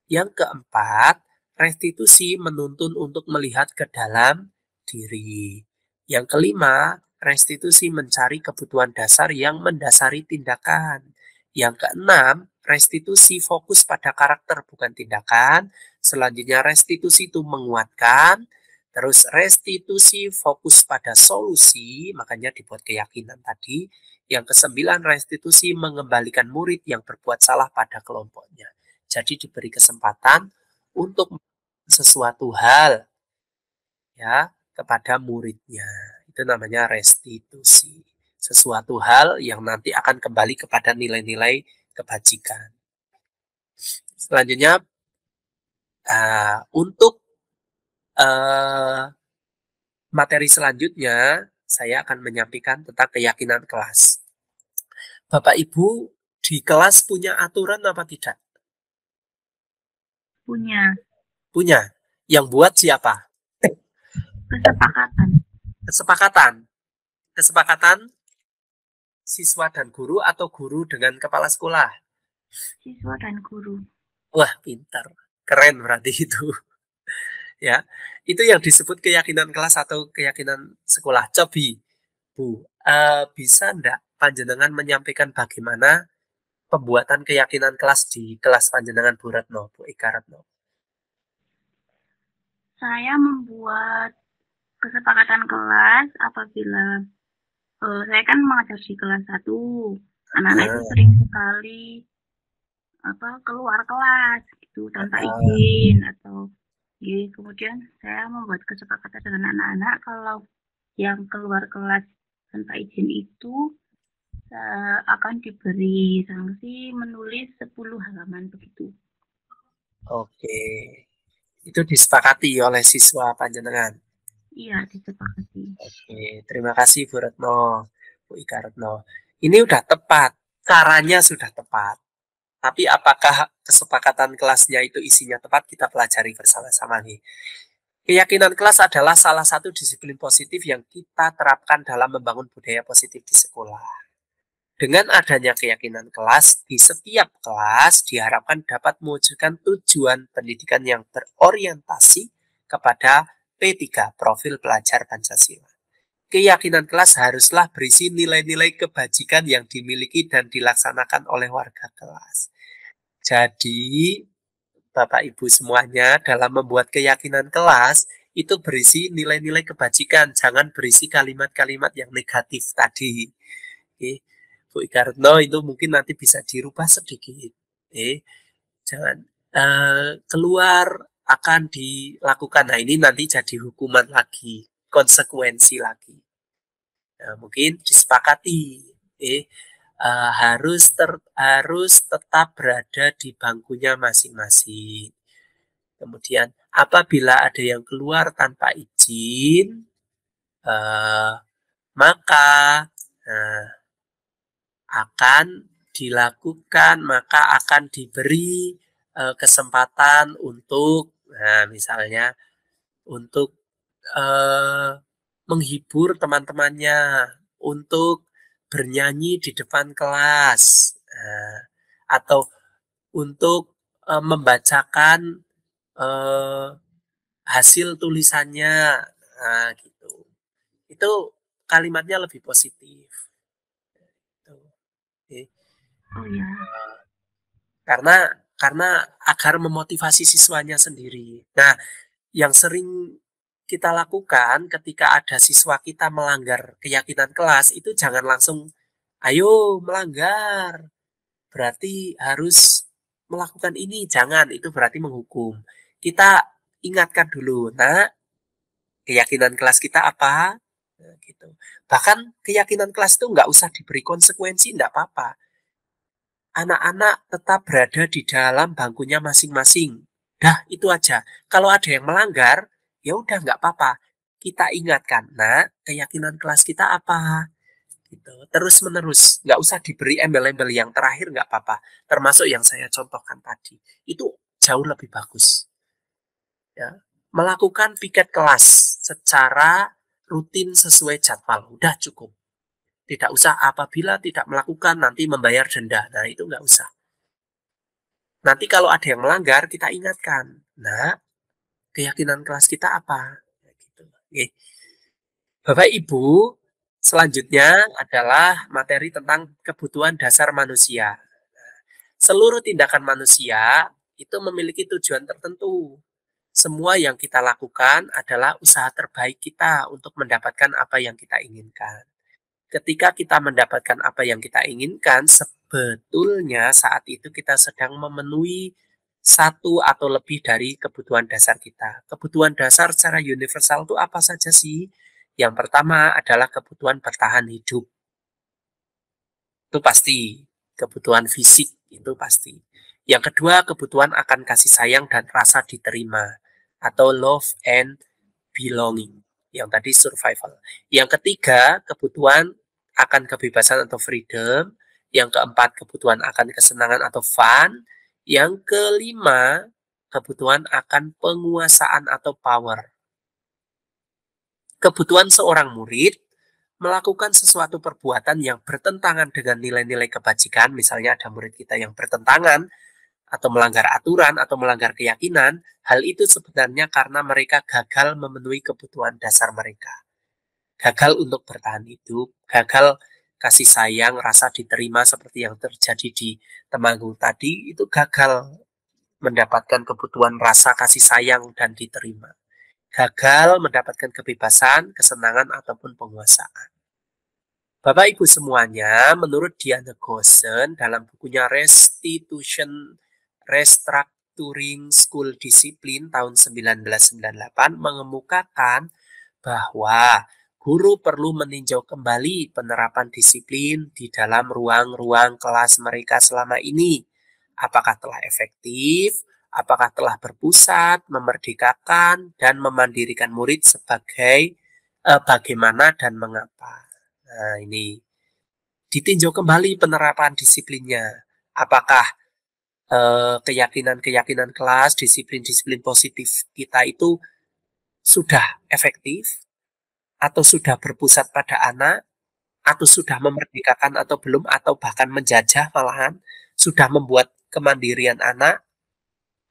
Yang keempat, restitusi menuntun untuk melihat ke dalam diri. Yang kelima, restitusi mencari kebutuhan dasar yang mendasari tindakan. Yang keenam, restitusi fokus pada karakter bukan tindakan. Selanjutnya restitusi itu menguatkan. Terus restitusi fokus pada solusi, makanya dibuat keyakinan tadi. Yang ke-9 restitusi mengembalikan murid yang berbuat salah pada kelompoknya. Jadi diberi kesempatan untuk sesuatu hal ya kepada muridnya. Itu namanya restitusi. Sesuatu hal yang nanti akan kembali kepada nilai-nilai kebajikan. Selanjutnya untuk materi selanjutnya saya akan menyampaikan tentang keyakinan kelas. Bapak Ibu di kelas punya aturan apa tidak? Punya. Punya. Yang buat siapa? Kesepakatan. Kesepakatan. Kesepakatan siswa dan guru atau guru dengan kepala sekolah? Siswa dan guru. Wah, pintar. Keren berarti itu. Ya, itu yang disebut keyakinan kelas atau keyakinan sekolah. Cobi, Bu, bisa enggak panjenengan menyampaikan bagaimana pembuatan keyakinan kelas di kelas panjenengan Bu Retno, Bu Eka Retno? Saya membuat kesepakatan kelas apabila saya kan mengajar di kelas 1. Anak-anak itu sering sekali keluar kelas gitu tanpa izin atau kemudian saya membuat kesepakatan dengan anak-anak kalau yang keluar kelas tanpa izin itu akan diberi sanksi menulis 10 halaman begitu. Oke. Itu disepakati oleh siswa panjenengan. Iya, disepakati. Oke, terima kasih Bu Retno, Bu Ika Retno. Ini udah tepat, caranya sudah tepat. Tapi apakah kesepakatan kelasnya itu isinya tepat, kita pelajari bersama-sama nih. Keyakinan kelas adalah salah satu disiplin positif yang kita terapkan dalam membangun budaya positif di sekolah. Dengan adanya keyakinan kelas, di setiap kelas diharapkan dapat mewujudkan tujuan pendidikan yang berorientasi kepada P3, Profil Pelajar Pancasila. Keyakinan kelas haruslah berisi nilai-nilai kebajikan yang dimiliki dan dilaksanakan oleh warga kelas. Jadi, Bapak Ibu semuanya dalam membuat keyakinan kelas itu berisi nilai-nilai kebajikan, jangan berisi kalimat-kalimat yang negatif tadi. Oke. Bu Ika Retno itu mungkin nanti bisa dirubah sedikit. Jangan keluar akan dilakukan. Nah ini nanti jadi hukuman lagi, konsekuensi lagi. Nah, mungkin disepakati, harus tetap berada di bangkunya masing-masing. Kemudian apabila ada yang keluar tanpa izin, maka akan diberi kesempatan untuk, misalnya untuk menghibur teman-temannya, untuk bernyanyi di depan kelas, atau untuk membacakan hasil tulisannya, gitu. Itu kalimatnya lebih positif. Oh ya. Karena agar memotivasi siswanya sendiri. Nah, yang sering kita lakukan ketika ada siswa kita melanggar keyakinan kelas itu jangan langsung ayo melanggar. Berarti harus melakukan ini, jangan, itu berarti menghukum. Kita ingatkan dulu, nah, keyakinan kelas kita apa? Nah, gitu. Bahkan keyakinan kelas itu nggak usah diberi konsekuensi, nggak apa-apa. Anak-anak tetap berada di dalam bangkunya masing-masing. Dah, itu aja. Kalau ada yang melanggar, ya udah nggak apa-apa. Kita ingatkan, nah, keyakinan kelas kita apa? Gitu. Terus menerus, nggak usah diberi embel-embel yang terakhir nggak apa-apa. Termasuk yang saya contohkan tadi. Itu jauh lebih bagus. Ya. Melakukan piket kelas secara rutin sesuai jadwal. Udah cukup. Tidak usah apabila tidak melakukan nanti membayar denda. Nah, itu nggak usah. Nanti kalau ada yang melanggar, kita ingatkan. Nah, keyakinan kelas kita apa? Gitu. Oke. Bapak Ibu, selanjutnya adalah materi tentang kebutuhan dasar manusia. Seluruh tindakan manusia itu memiliki tujuan tertentu. Semua yang kita lakukan adalah usaha terbaik kita untuk mendapatkan apa yang kita inginkan. Ketika kita mendapatkan apa yang kita inginkan, sebetulnya saat itu kita sedang memenuhi satu atau lebih dari kebutuhan dasar kita. Kebutuhan dasar secara universal itu apa saja sih? Yang pertama adalah kebutuhan bertahan hidup. Itu pasti. Kebutuhan fisik itu pasti. Yang kedua, kebutuhan akan kasih sayang dan rasa diterima atau love and belonging. Yang tadi survival. Yang ketiga, kebutuhan akan kebebasan atau freedom. Yang keempat, kebutuhan akan kesenangan atau fun. Yang kelima, kebutuhan akan penguasaan atau power. Kebutuhan seorang murid melakukan sesuatu perbuatan yang bertentangan dengan nilai-nilai kebajikan, misalnya ada murid kita yang bertentangan atau melanggar aturan atau melanggar keyakinan, hal itu sebenarnya karena mereka gagal memenuhi kebutuhan dasar mereka. Gagal untuk bertahan hidup, gagal kasih sayang, rasa diterima seperti yang terjadi di Temanggung tadi, itu gagal mendapatkan kebutuhan rasa kasih sayang dan diterima. Gagal mendapatkan kebebasan, kesenangan, ataupun penguasaan. Bapak Ibu semuanya, menurut Diana Goosen dalam bukunya Restructuring School Discipline tahun 1998 mengemukakan bahwa guru perlu meninjau kembali penerapan disiplin di dalam ruang-ruang kelas mereka selama ini. Apakah telah efektif, apakah telah berpusat, memerdekakan, dan memandirikan murid sebagai bagaimana dan mengapa. Nah, ini ditinjau kembali penerapan disiplinnya. Apakah keyakinan-keyakinan kelas, disiplin-disiplin positif kita itu sudah efektif, atau sudah berpusat pada anak, atau sudah memerdekakan atau belum, atau bahkan menjajah malahan, sudah membuat kemandirian anak.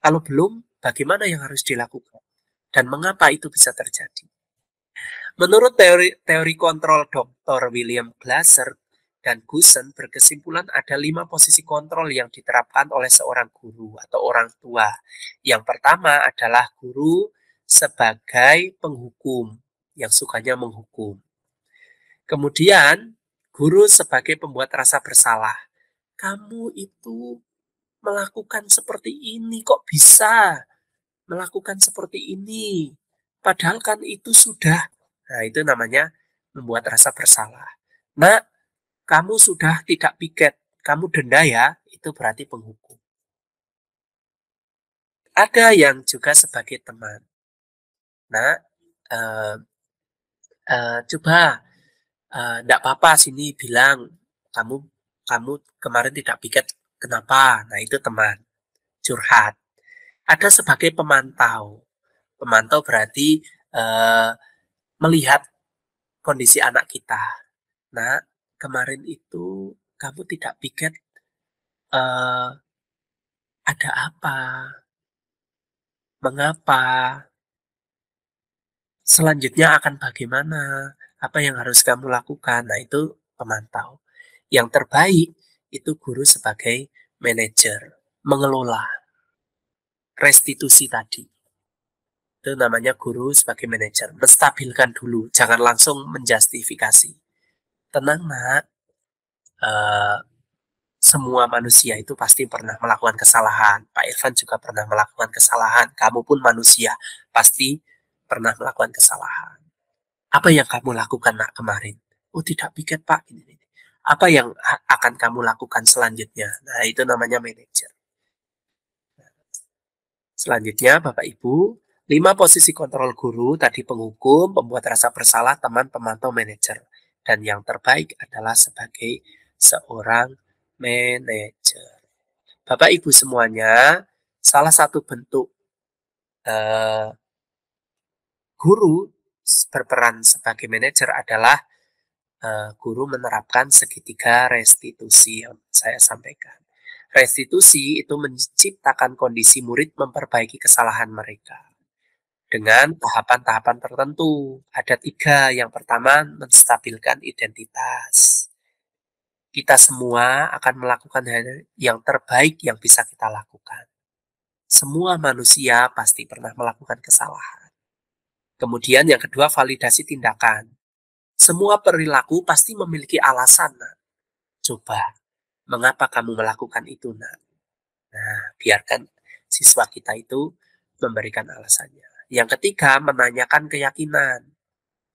Kalau belum, bagaimana yang harus dilakukan? Dan mengapa itu bisa terjadi? Menurut teori kontrol Dr. William Glasser dan Goosen berkesimpulan ada 5 posisi kontrol yang diterapkan oleh seorang guru atau orang tua. Yang pertama adalah guru sebagai penghukum yang sukanya menghukum. Kemudian guru sebagai pembuat rasa bersalah. Kamu itu melakukan seperti ini, kok bisa melakukan seperti ini? Padahal kan itu sudah. Nah, itu namanya membuat rasa bersalah. Nah, kamu sudah tidak piket, kamu denda ya, itu berarti penghukum. Ada yang juga sebagai teman. Nah, eh, coba enggak apa-apa sini bilang kamu kamu kemarin tidak piket, kenapa? Nah, itu teman curhat. Ada sebagai pemantau. Pemantau berarti eh, melihat kondisi anak kita. Nah, kemarin itu kamu tidak piket, eh, ada apa? Mengapa? Selanjutnya akan bagaimana? Apa yang harus kamu lakukan? Nah, itu pemantau. Yang terbaik itu guru sebagai manajer, mengelola restitusi tadi. Itu namanya guru sebagai manajer, menstabilkan dulu, jangan langsung menjustifikasi. Tenang nak, eh, semua manusia itu pasti pernah melakukan kesalahan. Pak Irfan juga pernah melakukan kesalahan. Kamu pun manusia, pasti pernah melakukan kesalahan. Apa yang kamu lakukan nak kemarin? Oh tidak piket Pak. Apa yang akan kamu lakukan selanjutnya? Nah itu namanya manajer. Selanjutnya Bapak Ibu, 5 posisi kontrol guru, tadi penghukum, pembuat rasa bersalah, teman, pemantau, manajer. Dan yang terbaik adalah sebagai seorang manajer. Bapak Ibu semuanya, salah satu bentuk eh, guru berperan sebagai manajer adalah guru menerapkan segitiga restitusi yang saya sampaikan. Restitusi itu menciptakan kondisi murid memperbaiki kesalahan mereka dengan tahapan-tahapan tertentu. Ada 3. Yang pertama, menstabilkan identitas. Kita semua akan melakukan hal yang terbaik yang bisa kita lakukan. Semua manusia pasti pernah melakukan kesalahan. Kemudian yang kedua, validasi tindakan. Semua perilaku pasti memiliki alasan, Nak. Coba, mengapa kamu melakukan itu, Nak? Nah, biarkan siswa kita itu memberikan alasannya. Yang ketiga, menanyakan keyakinan.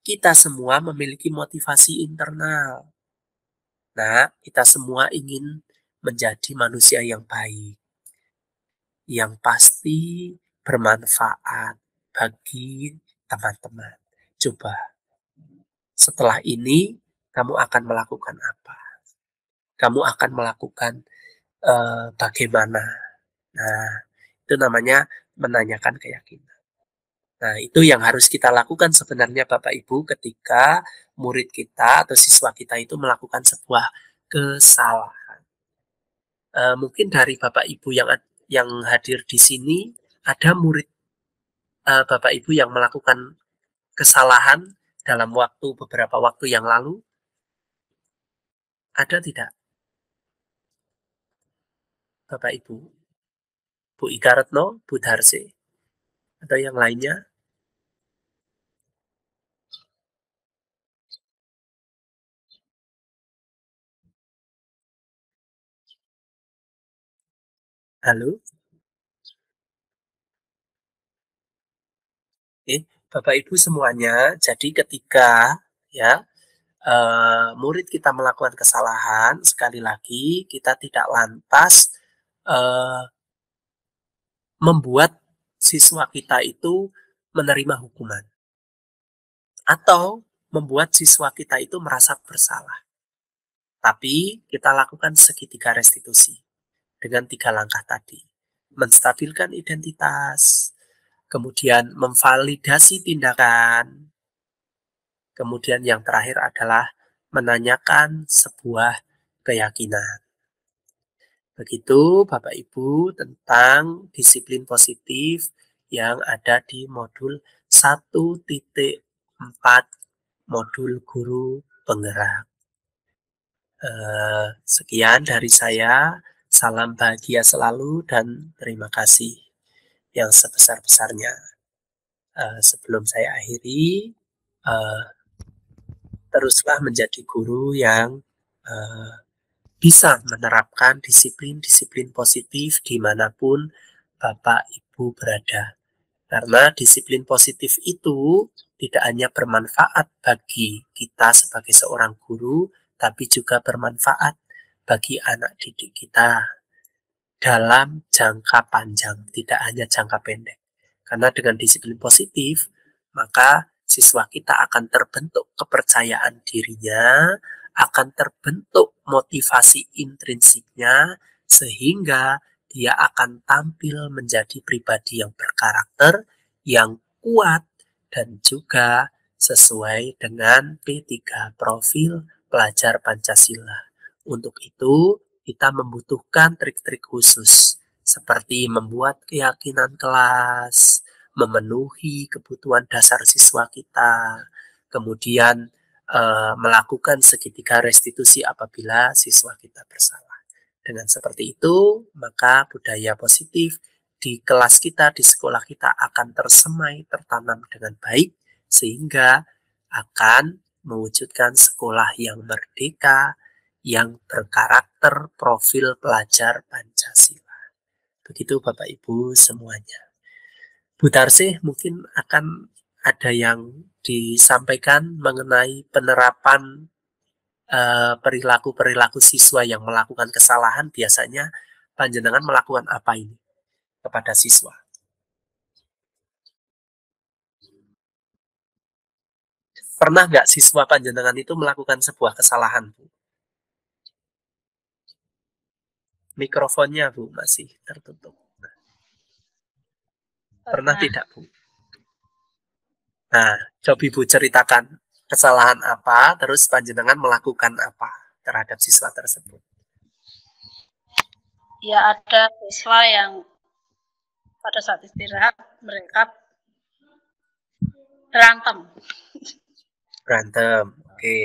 Kita semua memiliki motivasi internal. Nah, kita semua ingin menjadi manusia yang baik, yang pasti bermanfaat bagi teman-teman. Coba, setelah ini kamu akan melakukan apa? Kamu akan melakukan bagaimana? Nah, itu namanya menanyakan keyakinan. Nah, itu yang harus kita lakukan sebenarnya Bapak Ibu ketika murid kita atau siswa kita itu melakukan sebuah kesalahan. Mungkin dari Bapak Ibu yang hadir di sini ada murid Bapak Ibu yang melakukan kesalahan dalam beberapa waktu yang lalu? Ada tidak, Bapak Ibu? Bu Ika Retno, Bu Darse, atau yang lainnya? Halo? Bapak Ibu semuanya, jadi ketika ya murid kita melakukan kesalahan, sekali lagi kita tidak lantas eh, membuat siswa kita itu menerima hukuman atau membuat siswa kita itu merasa bersalah. Tapi kita lakukan segitiga restitusi dengan 3 langkah tadi. Menstabilkan identitas, kemudian memvalidasi tindakan, kemudian yang terakhir adalah menanyakan sebuah keyakinan. Begitu Bapak Ibu tentang disiplin positif yang ada di modul 1.4 modul guru penggerak. Sekian dari saya, salam bahagia selalu dan terima kasih yang sebesar-besarnya. Sebelum saya akhiri, uh, teruslah menjadi guru yang uh, bisa menerapkan disiplin-disiplin positif dimanapun Bapak Ibu berada. Karena disiplin positif itu tidak hanya bermanfaat bagi kita sebagai seorang guru, tapi juga bermanfaat bagi anak didik kita dalam jangka panjang, tidak hanya jangka pendek. Karena dengan disiplin positif, maka siswa kita akan terbentuk kepercayaan dirinya, akan terbentuk motivasi intrinsiknya, sehingga dia akan tampil menjadi pribadi yang berkarakter, yang kuat, dan juga sesuai dengan P3 profil pelajar Pancasila. Untuk itu, kita membutuhkan trik-trik khusus seperti membuat keyakinan kelas, memenuhi kebutuhan dasar siswa kita, kemudian melakukan segitiga restitusi apabila siswa kita bersalah. Dengan seperti itu, maka budaya positif di kelas kita, di sekolah kita akan tersemai, tertanam dengan baik, sehingga akan mewujudkan sekolah yang merdeka, yang berkarakter profil pelajar Pancasila. Begitu Bapak Ibu semuanya. Bu Tarsih mungkin akan ada yang disampaikan mengenai penerapan perilaku-perilaku siswa yang melakukan kesalahan. Biasanya panjenengan melakukan apa ini kepada siswa? Pernah nggak siswa panjenengan itu melakukan sebuah kesalahan, Bu? Mikrofonnya, Bu, masih tertutup. Pernah tidak, Bu? Nah, coba Ibu ceritakan kesalahan apa, terus panjenengan melakukan apa terhadap siswa tersebut. Ya, ada siswa yang pada saat istirahat mereka berantem. Berantem, oke.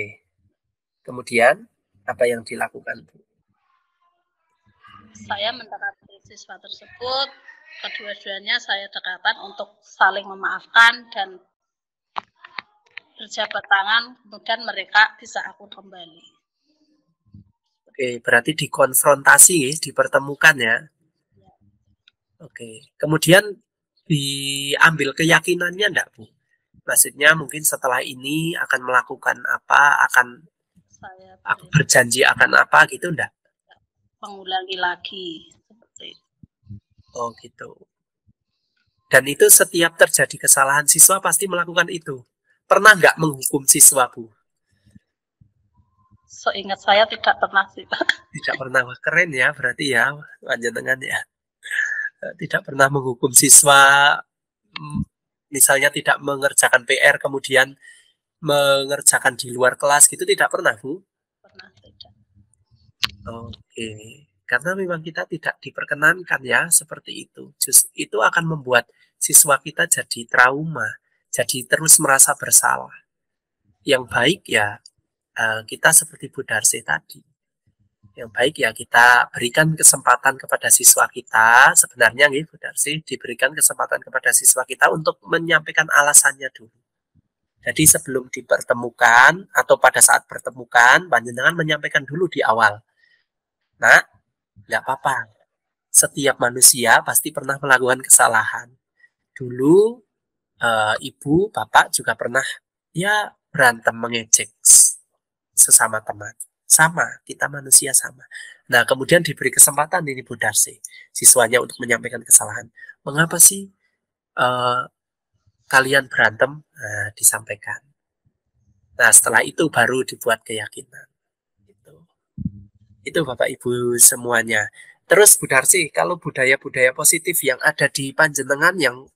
Kemudian? Apa yang dilakukan, Bu? Saya mendekati siswa tersebut, kedua-duanya saya dekatkan untuk saling memaafkan dan berjabat tangan, kemudian mereka bisa akur kembali. Oke, berarti dikonfrontasi, dipertemukan ya. Oke, kemudian diambil keyakinannya enggak, Bu? Maksudnya mungkin setelah ini akan melakukan apa, akan aku berjanji akan apa gitu enggak? Mengulangi lagi seperti itu. Oh gitu. Dan itu setiap terjadi kesalahan siswa pasti melakukan itu. Pernah nggak menghukum siswa, Bu? Seingat saya tidak pernah sih, Pak. Tidak pernah. Wah, keren ya berarti ya, panjenengan ya. Tidak pernah menghukum siswa, misalnya tidak mengerjakan PR kemudian mengerjakan di luar kelas gitu, tidak pernah, Bu? Pernah tidak. Oke, karena memang kita tidak diperkenankan ya seperti itu. Just itu akan membuat siswa kita jadi trauma, jadi terus merasa bersalah. Yang baik ya kita seperti Bu Darsi tadi. Yang baik ya kita berikan kesempatan kepada siswa kita. Sebenarnya nih Bu Darsi, diberikan kesempatan kepada siswa kita untuk menyampaikan alasannya dulu. Jadi sebelum dipertemukan atau pada saat pertemukan, panjenengan menyampaikan dulu di awal. Nah, nggak apa-apa. Setiap manusia pasti pernah melakukan kesalahan. Dulu ibu, bapak juga pernah ya berantem, mengejek sesama teman. Sama, kita manusia sama. Nah, kemudian diberi kesempatan ini Bu Darsi, siswanya untuk menyampaikan kesalahan. Mengapa sih kalian berantem? Nah, disampaikan. Nah, setelah itu baru dibuat keyakinan. Itu Bapak Ibu semuanya. Terus Bu Darsi, kalau budaya-budaya positif yang ada di panjenengan yang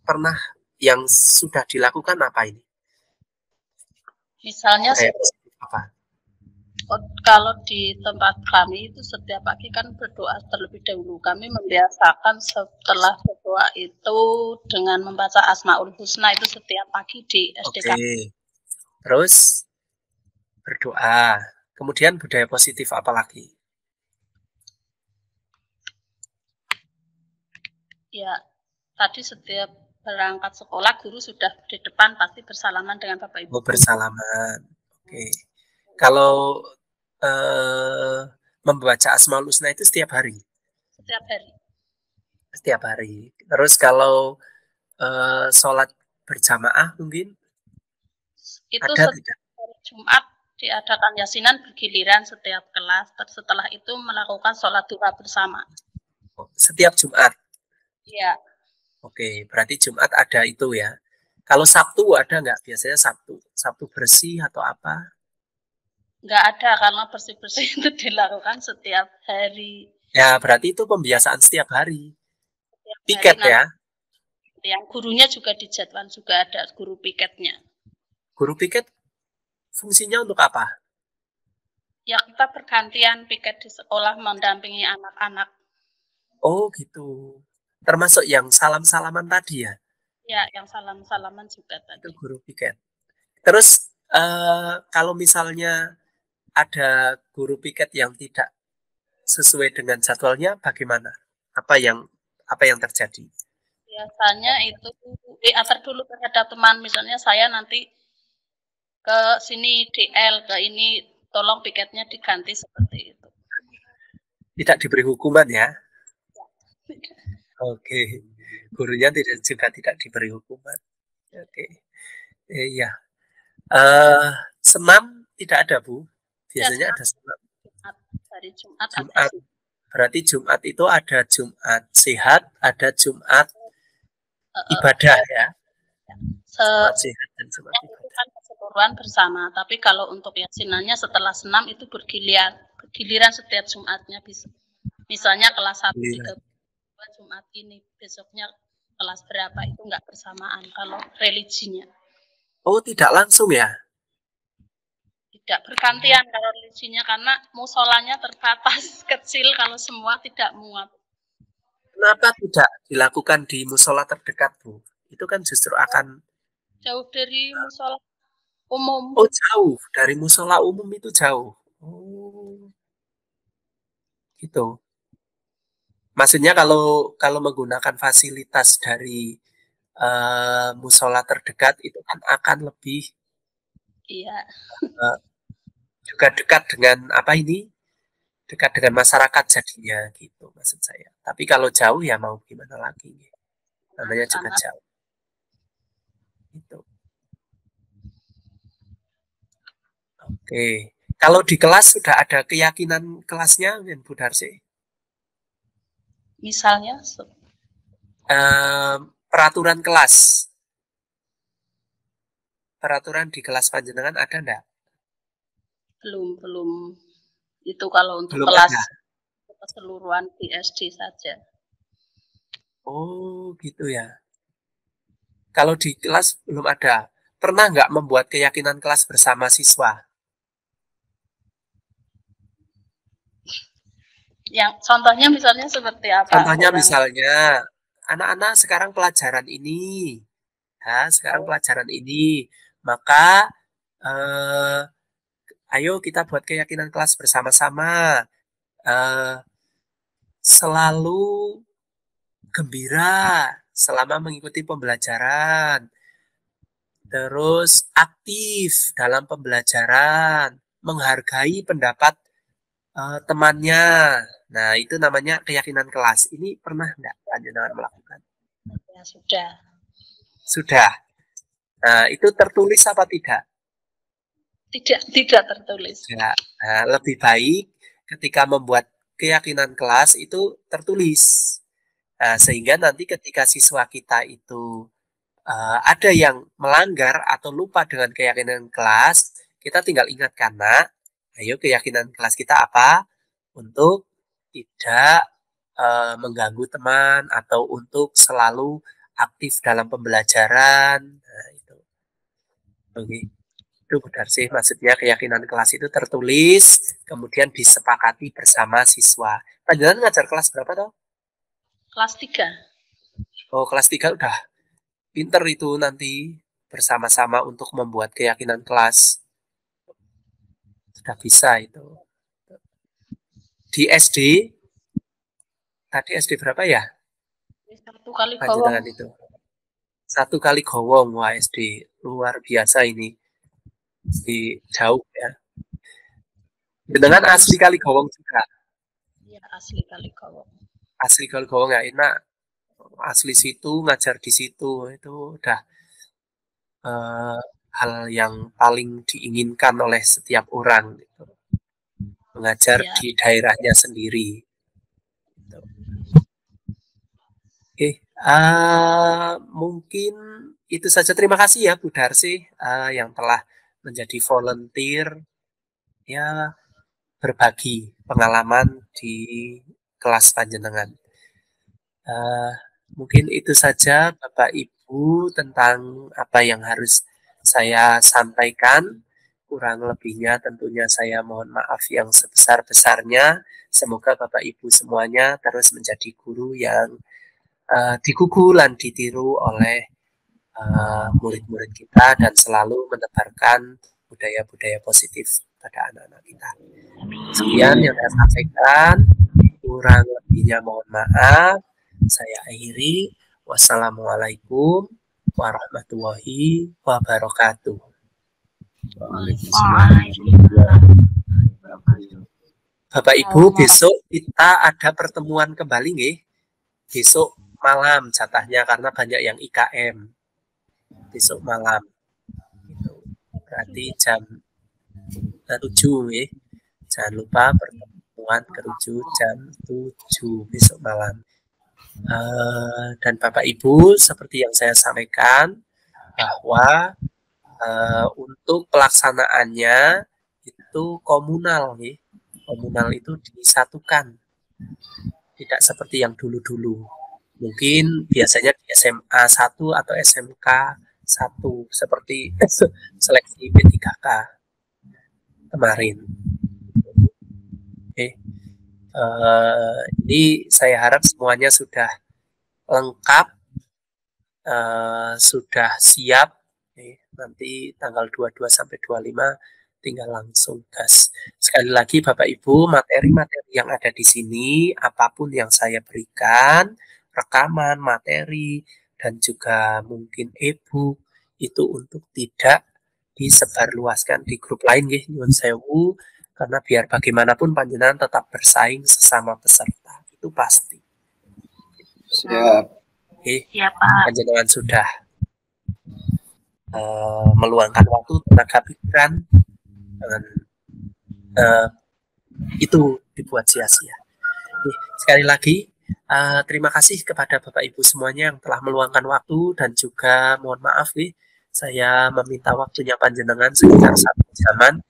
pernah, yang sudah dilakukan apa ini? Misalnya apa? Kalau di tempat kami itu setiap pagi kan berdoa terlebih dahulu. Kami membiasakan setelah berdoa itu dengan membaca Asmaul Husna itu setiap pagi di SD kami. Terus berdoa. Kemudian budaya positif apa lagi? Ya, tadi setiap berangkat sekolah guru sudah di depan pasti bersalaman dengan Bapak Ibu. Oh, bersalaman. Oke. Kalau membaca Asmaul Husna itu setiap hari? Setiap hari. Setiap hari. Terus kalau sholat berjamaah mungkin? Itu ada setiap hari Jumat diadakan yasinan bergiliran setiap kelas. Setelah itu melakukan sholat duha bersama. Oh, setiap Jumat? Iya. Oke, berarti Jumat ada itu ya. Kalau Sabtu ada nggak? Biasanya Sabtu bersih atau apa? Nggak ada, karena bersih-bersih itu dilakukan setiap hari. Ya, berarti itu pembiasaan setiap hari. Piket ya? Yang gurunya juga dijadwal, juga ada guru piketnya. Guru piket fungsinya untuk apa? Ya, kita bergantian piket di sekolah mendampingi anak-anak. Oh gitu. Termasuk yang salam-salaman tadi ya? Ya, yang salam-salaman juga tadi. Itu guru piket. Terus kalau misalnya ada guru piket yang tidak sesuai dengan jadwalnya, bagaimana? Apa yang terjadi? Biasanya itu diatur dulu terhadap teman. Misalnya saya nanti ke sini DL, ke ini tolong piketnya diganti seperti itu. Tidak diberi hukuman ya? Oke, gurunya juga tidak diberi hukuman. Oke, iya. Senam tidak ada Bu? Biasanya ada senam. Hari Jumat. Berarti Jumat itu ada Jumat sehat, ada Jumat ibadah ya? Jumat sehat dan Jumat ibadah. Kan keseluruhan bersama, tapi kalau untuk yasinannya setelah senam itu bergiliran setiap Jumatnya bisa. Misalnya kelas 1 Jumat ini, besoknya kelas berapa itu nggak bersamaan kalau religinya. Oh, tidak langsung ya? Tidak bergantian kalau religinya, karena musolanya terbatas kecil, kalau semua tidak muat. Kenapa tidak dilakukan di musola terdekat, Bu? Itu kan justru akan jauh dari musola umum. Oh, jauh dari musola umum itu jauh. Oh, gitu. Maksudnya kalau menggunakan fasilitas dari musola terdekat itu kan akan lebih Iya. juga dekat dengan apa ini? Dekat dengan masyarakat jadinya gitu maksud saya. Tapi kalau jauh ya mau gimana lagi? Namanya juga Sangat. jauh. Gitu. Oke. Kalau di kelas sudah ada keyakinan kelasnya, Bu Darsi? Misalnya Peraturan kelas. Peraturan di kelas panjenengan ada enggak? belum itu kalau untuk Belum kelas ada. keseluruhan di SD saja. Oh, gitu ya. Kalau di kelas belum ada. Pernah nggak membuat keyakinan kelas bersama siswa? Yang contohnya misalnya seperti apa? Contohnya Orang misalnya, anak-anak sekarang pelajaran ini. Ya, sekarang pelajaran ini. Maka, ayo kita buat keyakinan kelas bersama-sama. Eh, selalu gembira selama mengikuti pembelajaran. Terus aktif dalam pembelajaran, menghargai pendapat temannya. Nah, itu namanya keyakinan kelas. Ini pernah enggak panjenengan melakukan? ya sudah. Sudah. Nah, itu tertulis apa tidak? Tidak tertulis. Ya, nah, lebih baik ketika membuat keyakinan kelas itu tertulis. Nah, sehingga nanti ketika siswa kita itu ada yang melanggar atau lupa dengan keyakinan kelas, kita tinggal ingatkan, nak, ayo keyakinan kelas kita apa? Untuk tidak mengganggu teman atau untuk selalu aktif dalam pembelajaran. Nah, itu. Oke. Itu benar sih, maksudnya keyakinan kelas itu tertulis, kemudian disepakati bersama siswa. Panjenengan ngajar kelas berapa toh? Kelas 3. Oh, kelas 3 udah pinter itu nanti bersama-sama untuk membuat keyakinan kelas. Sudah bisa itu. Di SD, tadi SD berapa ya? 1 kali Panjenengan gowong. itu. 1 kali gowong, wah SD. Luar biasa ini. Di jauh ya. Dengan asli kali gowong juga. Iya, asli kali gowong. Asli kali gowong ya enak. Asli situ, ngajar di situ. Itu udah hal yang paling diinginkan oleh setiap orang. Gitu. Mengajar Ya. di daerahnya sendiri. Gitu. Oke, mungkin itu saja. Terima kasih ya Bu Darsi yang telah menjadi volunteer ya berbagi pengalaman di kelas panjenengan. Mungkin itu saja Bapak Ibu tentang apa yang harus saya sampaikan. Kurang lebihnya tentunya saya mohon maaf yang sebesar-besarnya. Semoga Bapak Ibu semuanya terus menjadi guru yang digugu dan ditiru oleh murid-murid kita dan selalu menebarkan budaya-budaya positif pada anak-anak kita. Sekian yang saya sampaikan. Kurang lebihnya mohon maaf. Saya akhiri. Wassalamualaikum warahmatullahi wabarakatuh. Bapak Ibu, besok kita ada pertemuan kembali nih. Besok malam jatahnya karena banyak yang IKM. Besok malam. Itu berarti jam 7 nih. Jangan lupa pertemuan kerucut jam 7 besok malam. Dan Bapak Ibu, seperti yang saya sampaikan, bahwa untuk pelaksanaannya itu komunal nih. Komunal itu disatukan. Tidak seperti yang dulu-dulu. Mungkin biasanya di SMA 1 atau SMK 1 seperti seleksi P3K kemarin. Oke. Ini saya harap semuanya sudah lengkap, sudah siap. Nanti tanggal 22 sampai 25 tinggal langsung gas. Sekali lagi Bapak Ibu, materi-materi yang ada di sini, apapun yang saya berikan, rekaman, materi, dan juga mungkin e-book, itu untuk tidak disebarluaskan di grup lain nggih, nyuwun sewu, karena biar bagaimanapun panjenengan tetap bersaing sesama peserta. Itu pasti. Siap. Oke, Siap, Pak. panjenengan sudah meluangkan waktu, tenaga pikiran, dengan itu dibuat sia-sia. Sekali lagi, terima kasih kepada Bapak Ibu semuanya yang telah meluangkan waktu, dan juga mohon maaf nih, saya meminta waktunya panjenengan sekitar 1 jaman.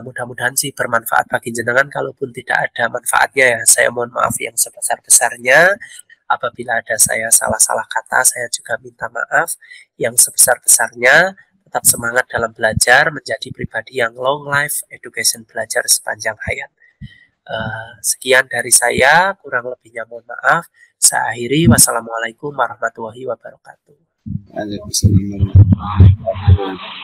Mudah-mudahan sih bermanfaat bagi jenengan. Kalaupun tidak ada manfaatnya ya, saya mohon maaf yang sebesar-besarnya. Apabila ada saya salah-salah kata, saya juga minta maaf yang sebesar-besarnya. Tetap semangat dalam belajar, menjadi pribadi yang long life education, belajar sepanjang hayat. Sekian dari saya, kurang lebihnya mohon maaf. Saya akhiri, wassalamualaikum warahmatullahi wabarakatuh. Waalaikumsalam warahmatullahi wabarakatuh.